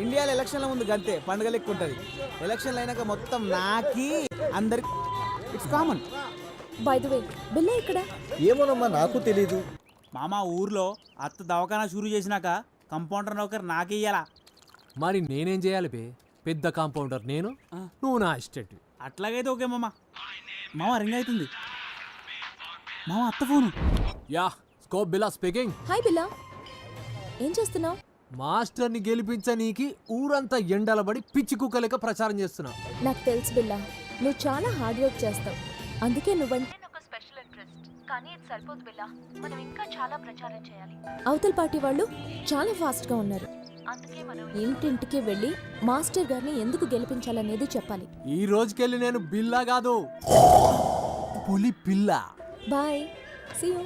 ఇండియాలో ఎలక్షన్ల ముందు గంతే పండుగ లెక్క ఉంటుంది. ఎలక్షన్లు అయినాక మొత్తం నాకి అందరికి it's common. By the way, బిల్ల ఇక్కడ? ఏమోనమ్మా నాకు తెలీదు. మామ ఊర్లో అత్త దవాఖానా షురూ చేసినాక కంపౌండర్ నౌకర్ నాకే ఇయ్యాలా. మరి నేనేం చేయాలి బే? పెద్ద కాంపౌండర్ నేను, నువ్వు నా అసిస్టెంట్. అట్లాగైతే ఓకే మామ. మామ రింగ్ అవుతుంది. మామ అత్త ఫోను. యా స్కోప్ బిల్లా స్పీకింగ్. హాయ్ బిల్లా, ఏం చేస్తున్నావు? మాస్టర్ని గెలిపించనీకి ఊరంతా ఎండలబడి పిచ్చి కుక్కలేక ప్రచారం చేస్తున్నా. నాకు తెలుసు బిల్లా, నువ్వు చాలా హార్డ్ వర్క్ చేస్తావు. అందుకే నువ్వంటే ఒక స్పెషల్ ఇంట్రెస్ట్. కానీ ఇది సరిపోదు బిల్లా, మనం ఇంకా చాలా ప్రచారం చేయాలి. అవతల పార్టీ వాళ్ళు చాలా ఫాస్ట్గా ఉన్నారు. అందుకే మనం ఇంటింటికి వెళ్ళి మాస్టర్ గారిని ఎందుకు గెలిపించాలనేది చెప్పాలి. ఈ రోజుకెళ్ళి నేను బిల్లా కాదు, పులి పిల్ల. Bye, see you.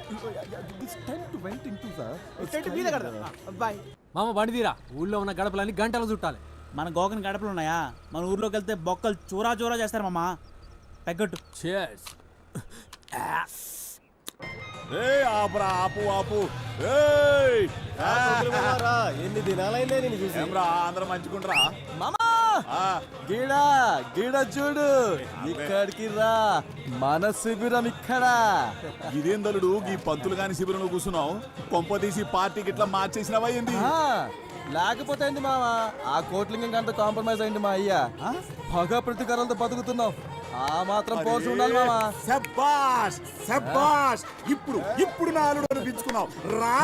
బాయ్. మామ బండిదీరా, ఊళ్ళో ఉన్న గడపలన్నీ గంటలు చుట్టాలి. మన గోకని గడపలు ఉన్నాయా? మన ఊర్లోకి వెళ్తే బొక్కలు చూరా చూరా చేస్తారు మామ. పెగ్గట్టు. Cheers. ఆపురా, ఆపు ఆపు. ఏయ్! ఎన్ని దినాలైందే నేను చూసి. ఏమ్రా, అందరూ మంచుకుంటారా? మామా గీడా గీడ చూడు, ఇక్కడికి రా, మన శిబిరం ఇక్కడ. ఇదేందలుడు ఈ పంతులు గాని శిబిరంలో కూర్చున్నావు? కొంప తీసి పార్టీకి ఇట్లా మార్చేసినవా ఏంది? లేకపోతే ఏంది మామ, ఆ కోట్లింగం అంతా కాంప్రమైజ్ అయింది మా అయ్యా. పగ ప్రతీకారాలతో బతుకుతున్నావు, ఆ మాత్రం పోర్చి ఉండాలి మామ. శబ్బాష్ శబ్బాష్, ఇప్పుడు నా అల్లుడు అనిపించుకున్నావు రా.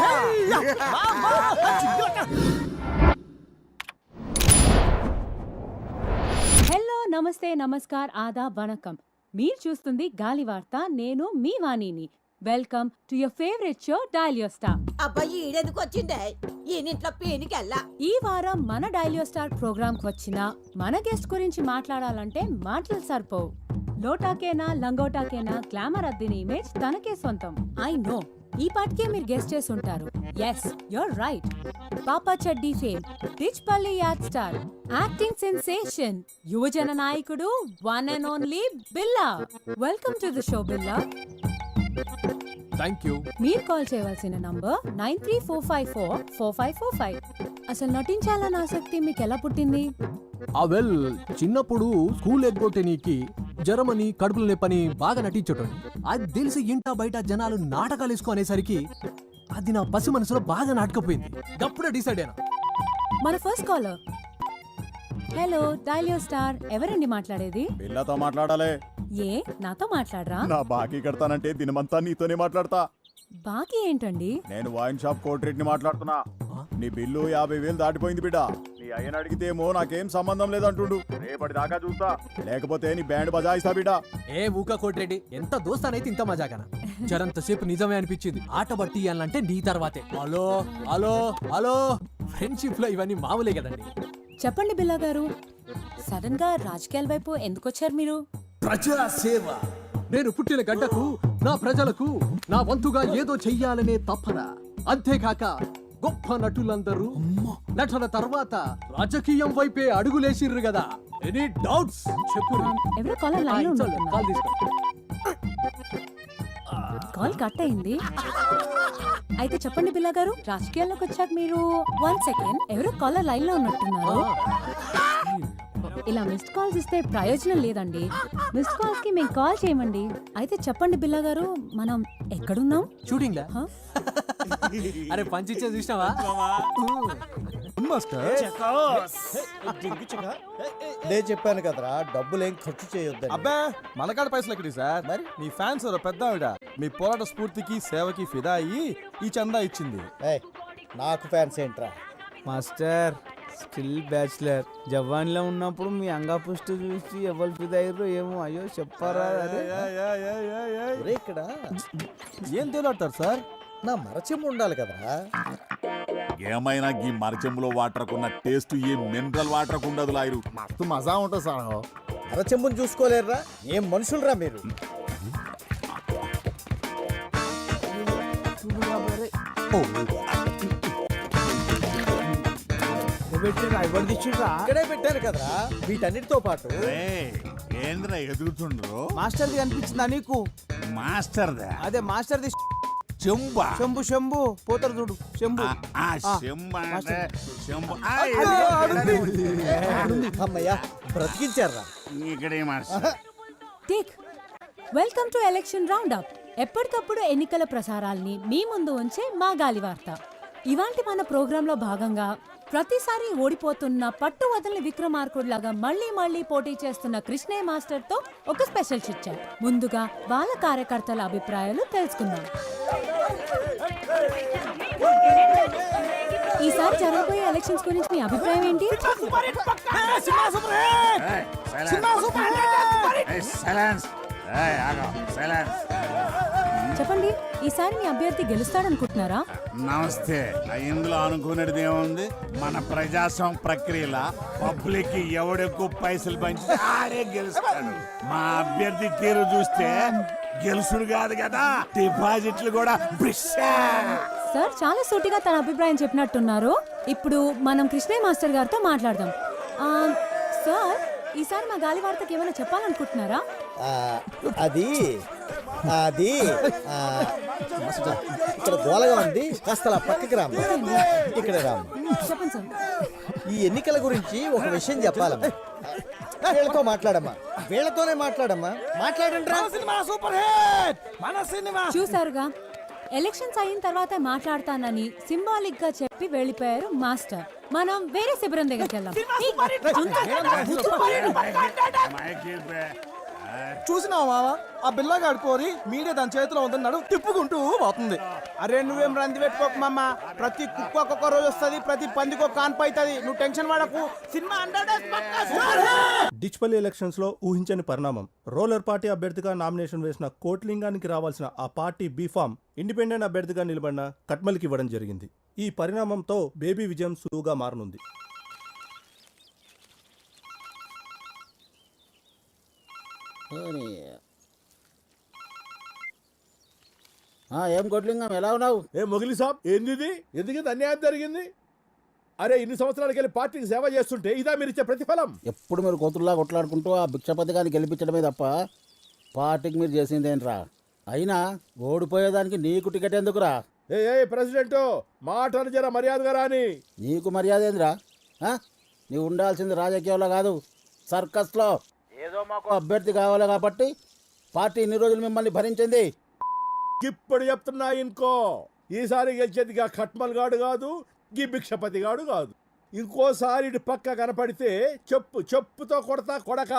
హలో, నమస్తే, నమస్కార్, ఆదాబ్, వణకం. మీరు చూస్తుంది గాలి వార్త. నేను మీ వాణిని. Welcome to your favourite show dial your star. అబ్బాయి ఈడెందుకు వచ్చిందే? ఈయనింట్లో పీనికెళ్ళా. ఈ వారం మన డయల్ యువర్ స్టార్ ప్రోగ్రామ్ కు వచ్చిన మన గెస్ట్ గురించి మాట్లాడాలంటే మాటలు సరిపోవు. లోటాకేనా లంగోటాకేనా గ్లామర్ అద్దిన ఇమేజ్ తనకే సొంతం. ఐ నో, ఈ పాటికే మీరు గెస్ట్ చేసి ఉంటారు. Yes, you're right. పాపా చెడ్డీ ఫేమ్, రిచ్ పల్లి యాడ్ స్టార్, యాక్టింగ్ సెన్సేషన్, యువజన నాయకుడు, one and only Billa. Welcome to the show Billa. Thank you. మీరు కాల్ చేయవలసిన నంబర్ 9345445545. అసలు నటించాలన్న ఆసక్తి మీకు ఎలా పుట్టింది? వెల్, చిన్నప్పుడు స్కూల్ ఎగ్గొట్టే నీకి జ్వరమని కడుపులు నొప్పని బాగా నటించటం. అది తెలిసి ఇంటా బయట జనాలు నాటకాలు వేసుకునేసరికి అది నా పసి మనసులో బాగా నాటకపోయింది. అప్పుడే డిసైడ్ అయినా. మన first caller. Hello, dial your star. ఎవరండి మాట్లాడేది? పిల్లతో మాట్లాడాలి. ఏ, నాతో మాట్లాడరా? నా బాకీ కడతానంటే దినమంతా నీతోనే మాట్లాడతా. బాకీ ఏంటండి? నేను వైన్ షాప్ కోట్రేట్ని మాట్లాడుతున్నా. నీ బిల్లు 50,000 దాటిపోయింది బిడ్డ. నీ అయ్యని అడిగితేమో నాకేం సంబంధం లేదంటుండు. రేపటి దాకా చూస్తా, లేకపోతే నీ బ్యాండ్ బజాయిస్తా బిడ్డ. ఏ ఊక కోటిరెడ్డి, ఎంత దోస్తానైతే ఇంత మజాకనా? జరంతసేపు నిజమే అనిపించింది. ఆట బట్టి అంటే నీ తర్వాతే. హలో హలో హలో, ఫ్రెండ్షిప్ లో ఇవన్నీ మామూలే కదండి. చెప్పండి బిల్లా గారు, సడన్ గా రాజకీయాల వైపు ఎందుకు వచ్చారు మీరు? ప్రజా సేవ. నేను పుట్టిన గడ్డకు, నా ప్రజలకు నా వంతుగా ఏదో చెయ్యాలనే తపన. అంతేకాక గొప్ప నటులందరూ నటన తర్వాత రాజకీయం వైపే అడుగులేసిర్రు కదా. ఎనీ డౌట్స్ చెప్పు. ఎవరో కాలర్ లైన్ లో ఉన్నారు. కాల్ కట్ అయింది. అయితే చెప్పండి బిల్లా గారు, రాజకీయాల్లోకి వచ్చాక మీరు 1 సెకండ్, ఎవరో కాలర్ లైన్ లో ఉన్నట్టున్నారు. ఇలా మిస్డ్ కాల్స్ ఇస్తే ప్రయోజనం లేదండి. మిస్డ్ కాల్స్ కి మేము కాల్ చేయమండి. అయితే చెప్పండి బిల్లా గారు, మనం ఎక్కడున్నాం? షూటింగ్ లా? అరే పంచిచ్చే చూసినావా? నేను చెప్పాను కదరా, డబ్బులేం ఖర్చు చేయొద్దని. అబ్బా, మనకాడ పైసలు ఎక్కడి సార్? మరి నీ ఫ్యాన్స్ పెద్ద ఆవిడ మీ పోరాట స్ఫూర్తికి సేవకి ఫిదా అయ్యి ఈ చందా ఇచ్చింది. నాకు ఫ్యాన్స్ ఏంట్రా? Master still bachelor. జవాన్లో ఉన్నప్పుడు మీ అంగాపుష్టి చూసి ఎవరు ఫిదయ్యారో ఏమో. అయ్యో చెప్పారా? ఒరే, ఇక్కడ ఏం తేలాడతారు సార్? నా మరచెంబు ఉండాలి కదరా. ఏమైనా ఈ మరచెంబులో వాటర్కున్న టేస్ట్ ఏ మినరల్ వాటర్ ఉండదు లాయరు. మస్తు మజా ఉంటుంది సార్. మరచెంబుని చూసుకోలేరురా? ఏం మనుషులరా మీరు? ఇక్కడే పెట్టారు కదరా వీటన్నిటితో పాటు. ఏంద్రా ఎదుగుతుండ్రు? మాస్టర్ది కనిపించిందా నీకు? మాస్టర్ అదే మాస్టర్ది చెంబా. శంభు శంభు పోతారు చూడు. శంభు అమ్మయ్యా, బ్రతికించారా? Take. Welcome to election round up. ఎప్పటికప్పుడు ఎన్నికల ప్రసారాల్ని మీ ముందు ఉంచే మా గాలి వార్త. ఇవాంటి మన ప్రోగ్రాంలో భాగంగా ప్రతిసారి ఓడిపోతున్న పట్టు వదలని విక్రమార్కుడిలాగా మళ్ళీ పోటీ చేస్తున్న కృష్ణయ్య మాస్టర్ తో ఒక స్పెషల్ చిట్ చాట్. ముందుగా వాళ్ళ కార్యకర్తల అభిప్రాయాలు తెలుసుకుందాం. ఈసారి జరగబోయే ఎలక్షన్స్ గురించి మీ అభిప్రాయం ఏంటి? చెప్పండి, ఈసారి మీ అభ్యర్థి గెలుస్తాడనుకుంటున్నారా? నమస్తే. ఇందులో అనుకునేది ఏముంది? మన ప్రజాస్వామ్య ప్రక్రియల పబ్లిక్ ఎవడెక్కువ పైసలు పంచి ఆడే గెలుస్తాడు. మా అభ్యర్థి తీరు చూస్తే గెలుసుడు కాదు కదా, డిపాజిట్లు కూడా బ్రిషా. సార్ చాలా సూటిగా తన అభిప్రాయం చెప్పినట్టున్నారు. ఇప్పుడు మనం కృష్ణయ్య మాస్టర్ గారితో మాట్లాడదాం. సార్, ఈసారి మా గాలి వార్తకి ఏమైనా చెప్పాలనుకుంటున్నారా? అది అది ఇక్కడ గోలగా ఉంది, కాస్త అలా పక్కకి రామ్మ. ఇక్కడ రామ్మ. చెప్పండి సార్. ఈ ఎన్నికల గురించి ఒక విషయం చెప్పాలమ్మా. వీళ్ళతో మాట్లాడమ్మా, వీళ్ళతోనే మాట్లాడమ్మా. మాట్లాడండి రా. చూసారుగా, ఎలక్షన్స్ అయిన తర్వాత మాట్లాడతానని సింబాలిక్ గా చెప్పి వెళ్ళిపోయారు మాస్టర్. మనం వేరే శిబిరం దగ్గరికి వెళ్దాం. చూసినావా మావా, ఆ బిల్లగాడు కోరి మీడియా దాని చేతిలో ఉందన్నాడు, తిప్పుకుంటూ పోతుంది. అరే నువ్వేం రంది పెట్టుకోకు మామ. ప్రతి కుక్క ఒక్కొక్క రోజు వస్తుంది, ప్రతి పందికి ఒక కాన్పు అవుతుంది. నువ్వు టెన్షన్ పడకు. సినిమా డిచ్పల్లి ఎలక్షన్స్ లో ఊహించని పరిణామం. రోలర్ పార్టీ అభ్యర్థిగా నామినేషన్ వేసిన కోట్లింగానికి రావాల్సిన ఆ పార్టీ బీఫామ్ ఇండిపెండెంట్ అభ్యర్థిగా నిలబడిన కట్మల్కి ఇవ్వడం జరిగింది. ఈ పరిణామంతో బేబీ విజయం సులువుగా మారనుంది. ఏం కొట్లింగం, ఎలా ఉన్నావు? ఏ మొగిలి సాబ్, ఏంది ఎందుకు అన్యాయం జరిగింది? అరే ఇన్ని సంవత్సరాలకి వెళ్ళి పార్టీకి సేవ చేస్తుంటే ఇదా మీరు ఇచ్చే ప్రతిఫలం? ఎప్పుడు మీరు కోతుల్లా కొట్లాడుకుంటూ ఆ భిక్షపతిగాన్ని గెలిపించడమే తప్ప పార్టీకి మీరు చేసిందేంట్రా? అయినా ఓడిపోయేదానికి నీకు టికెట్ ఎందుకురా? ఏ ప్రెసిడెంట్, మాటను జర మర్యాదగా రాని. నీకు మర్యాద ఏందిరా? నీవు ఉండాల్సింది రాజకీయాల్లో కాదు, సర్కస్లో. ఏదో మాకు అభ్యర్థి కావాలి కాబట్టి పార్టీ ఇన్ని రోజులు మిమ్మల్ని భరించింది. ఇప్పుడు చెప్తున్నా ఇంకో, ఈసారి గెలిచేదిగా ఖట్మల్ గాడు కాదు, గీ భిక్షపతి గాడు కాదు. ఇంకోసారి ఇటు పక్క కనపడితే చెప్పుతో కొడతా కొడక.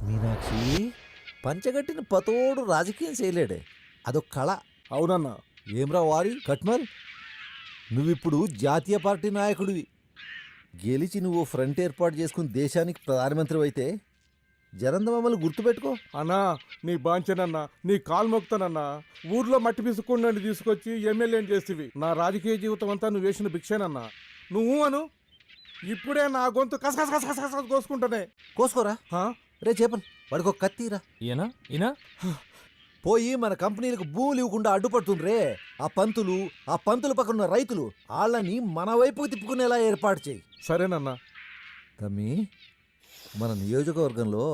మీనాక్షి, పంచగట్టిన పతోడు రాజకీయం చేయలేడే, అదొక కళ. అవునన్నా. ఏమ్రా వారి కట్మల్, నువ్విప్పుడు జాతీయ పార్టీ నాయకుడివి. గెలిచి నువ్వు ఫ్రంట్ ఏర్పాటు చేసుకుని దేశానికి ప్రధానమంత్రి అయితే జనంద మమ్మల్ని గుర్తుపెట్టుకో. అన్నా నీ బాంచనన్నా, నీ కాలు మొక్తానన్నా. ఊర్లో మట్టి పిసుకుండా తీసుకొచ్చి ఎమ్మెల్యేని చేస్తేవి. నా రాజకీయ జీవితం అంతా నువ్వు వేసిన భిక్షేనన్నా. నువ్వు అను, ఇప్పుడే నా గొంతు కసకస కోసుకుంటానే. కోసుకోరా రే చేపలు, వాడికి ఒక కత్తిరా. ఈయన పోయి మన కంపెనీలకు భూములు ఇవ్వకుండా అడ్డుపడుతుండ్రే ఆ పంతులు పక్కన ఉన్న రైతులు, వాళ్ళని మన వైపుకు తిప్పుకునేలా ఏర్పాటు చేయి. సరేనన్నా. తమ్మి, మన నియోజకవర్గంలో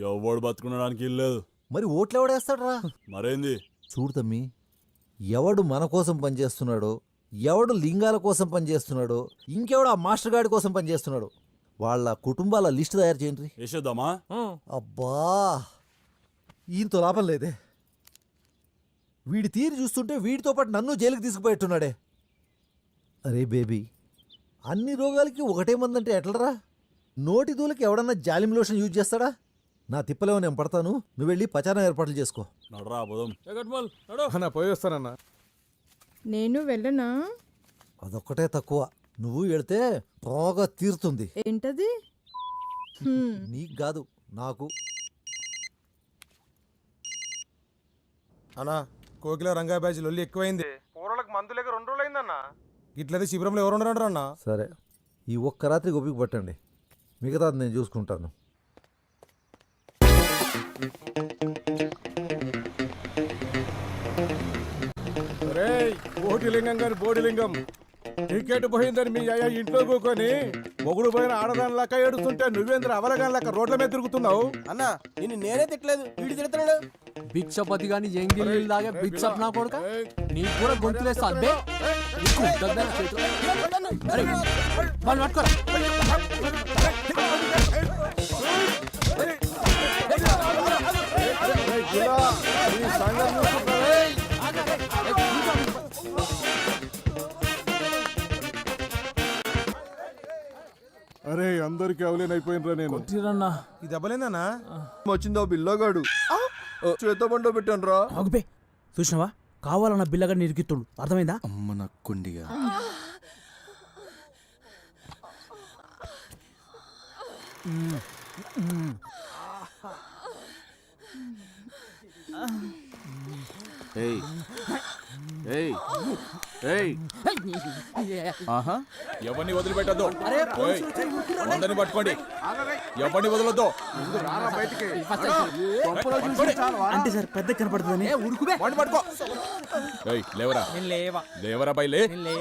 ఎవడు బతుకునడానికి లేదు. మరి ఓట్లు ఎవడేస్తాడరా? మరేంది చూడు తమ్మి, ఎవడు మన కోసం పనిచేస్తున్నాడో, ఎవడు లింగాల కోసం పనిచేస్తున్నాడో, ఇంకెవడు ఆ మాస్టర్ గాడి కోసం పనిచేస్తున్నాడో వాళ్ళ కుటుంబాల లిస్టు తయారు చేయండి. వేసేద్దామా? అబ్బా, ఈయనతో లాభం లేదే. వీడి తీరు చూస్తుంటే వీడితో పాటు నన్ను జైలుకి తీసుకుపోయేట్టున్నాడే. అరే బేబీ, అన్ని రోగాలకి ఒకటే మందంటే ఎట్లరా? నోటి దూలకి ఎవడన్నా జాలిం లోషన్ యూజ్ చేస్తాడా? నా తిప్పలేమో నేను పడతాను, నువ్వు వెళ్ళి పచారం ఏర్పాట్లు చేసుకో. నడరా పోదాం. అన్నా పోయి వస్తానన్నా. నేను వెళ్ళనా? అదొక్కటే తక్కువ, నువ్వు వెళితే బాగా తీరుతుంది. ఏంటది? నీకు కాదు, నాకు. అన్నా, కోకిల రంగా బ్యాచ్ లొల్లి ఎక్కువైంది. పూర్వలకు మందు లేక 2 రోజులు అయిందన్నా. ఇట్లయితే శిబిరంలో ఎవరు ఉండరు అన్నా. సరే, ఈ ఒక్క రాత్రి ఓపిక పట్టండి, మిగతాది నేను చూసుకుంటాను. కోటిలింగం గారి బోడిలింగం టికెట్ పోయిందని మీ అయ్యా ఇంట్లో కూకొని మొగుడు పోయిన ఆడదాని లెక్క ఏడుస్తుంటే నువ్వేంద్ర అవలగాని లెక్క రోడ్ల మీద తిరుగుతున్నావు. అన్నా, నిన్ను నేనే తిట్టలేదు, వీడి తిడుతున్నాడు. భిక్షపతి గాని ఎంగిల్ దాగా బిచ్చప్ నా కొడుక, నీకు కూడా గొంతులేస్తా. అరే అందరికి అవలేనైపోయినరా నేను. ఈ దెబ్బలేందన్నా? వచ్చిందో బిల్లగాడు చేతబండో పెట్టాను రా. ఆగుపే, చూసినావా? కావాలన్న బిల్లగా నిరికిత్తుడు, అర్థమైందా? అమ్మ నక్కుండిగా. ఏయ్ ఏయ్ ఏయ్ ఆహా ఎవరిని వదిలిపెట్టద్దు అందరిని పట్టుకోండి ఎవరిని వదలొద్దు అంటే సార్ పెద్ద కనపడుతుందని వాడిని పట్టుకో ఏయ్ లేవరా లేవరా బై లే లే.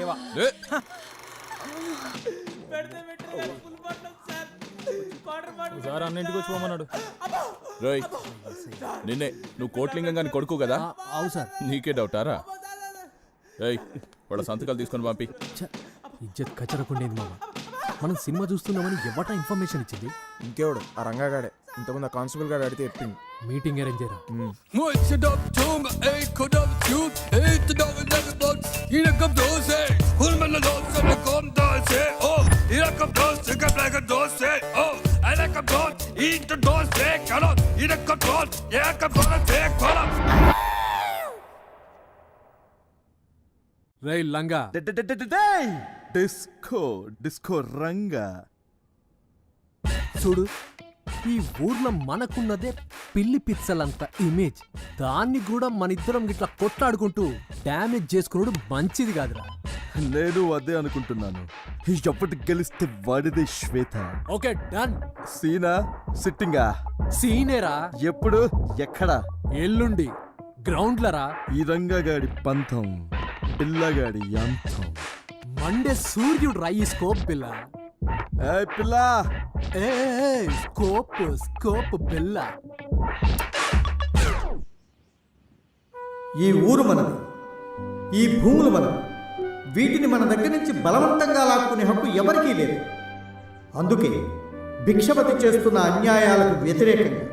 అన్నింటికి వచ్చి పోమన్నాడు. రేయ్ నిన్నే నువ్వు కోట్లింగం గాని కొడుకు కదా? అవు సార్. నీకే డౌటారా? ఏయ్ వాళ్ళ సంతకాలు తీసుకొని పంపి. ఇజ్జత్ కచ్చరకుండేది మామ. మనం సినిమా చూస్తున్నామని ఎవట ఇన్ఫర్మేషన్ ఇచ్చింది? ఇంకెవడు ఆ రంగాగాడే. ఇంతకుముందు ఆ కానిస్టేబుల్ గాడు అడిగితే చెప్పింది. మీటింగ్ అరేంజ్ చేయరా? రేయ్ లంగా, డిస్కో డిస్కో రంగా చూడు, ఈ ఊర్లో మనకున్నదే పిల్లి పిచ్చలంత ఇమేజ్. దాన్ని కూడా మనిద్దరం ఇట్లా కొట్లాడుకుంటూ డ్యామేజ్ చేసుకున్నాడు మంచిది కాదురా. నేను అదే అనుకుంటున్నాను. ఎప్పటి గెలిస్తే వాడిదే శ్వేత. Okay done. సీనా సిట్టింగా? సీనేరా. ఎప్పుడు ఎక్కడ? ఎల్లుండి గ్రౌండ్లరా. ఈ రంగగాడి పంతం, పిల్లగాడి యంతం. మండే సూర్యుడు రా ఈ స్కోప్ పిల్ల. ఏ పిల్ల, ఏ స్కోప్ స్కోప్ పిల్ల. ఈ ఊరు మనది, ఈ భూములు మనది. వీటిని మన దగ్గర నుంచి బలవంతంగా లాక్కునే హక్కు ఎవరికీ లేదు. అందుకే భిక్షపతి చేస్తున్న అన్యాయాలకు వ్యతిరేకంగా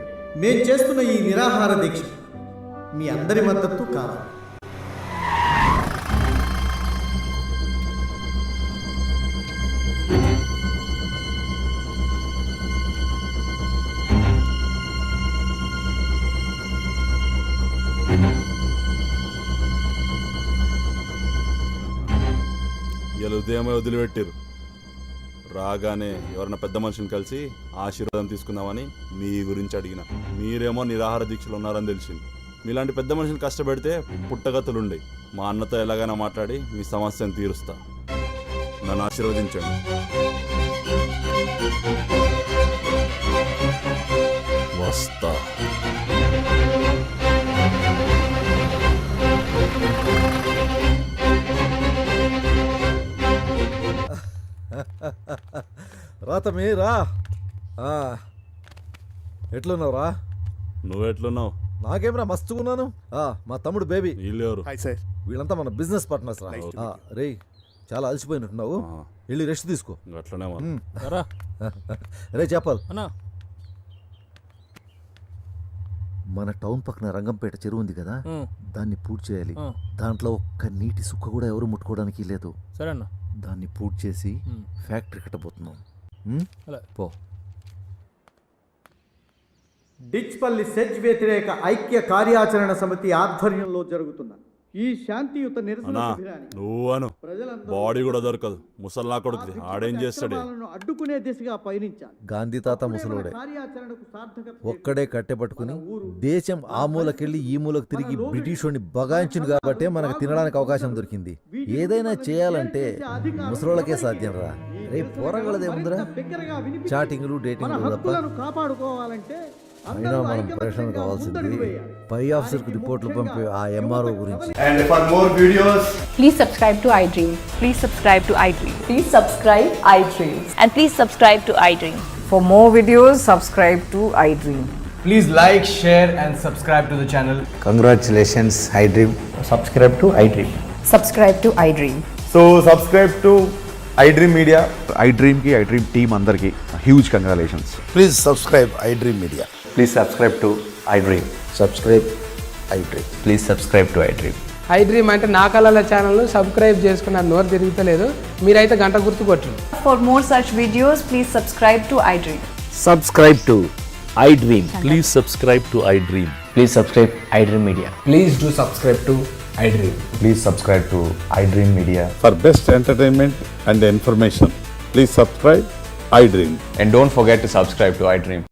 నేను చేస్తున్న ఈ నిరాహార దీక్ష మీ అందరి మద్దతు కావాలి. ఇలా ఉదయమే వదిలిపెట్టారు. రాగానే ఎవరన్నా పెద్ద మనిషిని కలిసి ఆశీర్వాదం తీసుకుందామని మీ గురించి అడిగిన. మీరేమో నిరాహార దీక్షలు ఉన్నారని తెలిసింది. మీలాంటి పెద్ద మనిషిని కష్టపెడితే పుట్టగతులుండే. మా అన్నతో ఎలాగైనా మాట్లాడి మీ సమస్యను తీరుస్తా. నన్ను ఆశీర్వదించండి. వస్తా. రాతమే రా. ఎట్లున్నావురా? నువ్వెట్లున్నావు? నాకేమరా మస్తుకున్నాను. మా తమ్ముడు బేబీ. వీళ్ళెవరు? వీళ్ళంతా మన బిజినెస్ పార్ట్నర్స్ రా. రే చాలా అలసిపోయినట్టున్నావు, వెళ్ళి రెస్ట్ తీసుకో. అట్లనే రే చెప్పాలి, మన టౌన్ పక్కన రంగంపేట చెరువు ఉంది కదా, దాన్ని పూర్తి చేయాలి. దాంట్లో ఒక్క నీటి సుక్క కూడా ఎవరు ముట్టుకోవడానికి లేదు. సరేనా? దాన్ని పూర్తి చేసి ఫ్యాక్టరీ కట్టబోతున్నాం. పో. డిచ్పల్లి సెజ్ వ్యతిరేక ఐక్య కార్యాచరణ సమితి ఆధ్వర్యంలో జరుగుతున్న ఈ శాంతియుత నిరసన శిబిరానికి నువ్వను బాడీ కూడా దొరకదు. ముసల్లా కొడుకు ఆడేం చేస్తాడు? అడ్డుకునే దిశగా పయనించాలి. గాంధీ తాత ముసలోడే ఒక్కడే కట్టె పట్టుకుని దేశం ఆ మూలకెళ్ళి ఈ మూలకు తిరిగి బ్రిటిష్ వాడిని బగాయించింది కాబట్టే మనకు తినడానికి అవకాశం దొరికింది. ఏదైనా చేయాలంటే ముసలోళ్ళకే సాధ్యం రా. రేపు పోరగలదేముందిరా, చాటింగ్లు డేటింగ్లు తప్ప. కాపాడుకోవాలంటే అయినా మనం ప్రేక్షణ కావాల్సింది పై ఆఫీసర్కి రిపోర్ట్లు పంపే ఆ ఎంఆర్ఓ గురించి. And for more videos, Please subscribe to iDream. Please subscribe to iDream. Please subscribe iDream. And please subscribe to iDream. For more videos, subscribe to iDream. Please like, share and subscribe to the channel. Congratulations iDream. Subscribe to iDream. Subscribe to iDream. So subscribe to iDream Media. iDream ki iDream team andarki huge congratulations. please subscribe iDream Media. Please subscribe to iDream. Subscribe iDream. Please subscribe to iDream. iDream అంటే నా కళల ఛానల్ను subscribe చేసుకున్న నోరు తిరుగుతలేదు. మీరైతే గంట గుర్తు కొట్టండి. For more such videos, please subscribe to iDream. Subscribe to iDream. Please subscribe to iDream. Please subscribe iDream Media. Please do subscribe to iDream. Please subscribe to iDream Media. For best entertainment and information, please subscribe iDream. And don't forget to subscribe to iDream.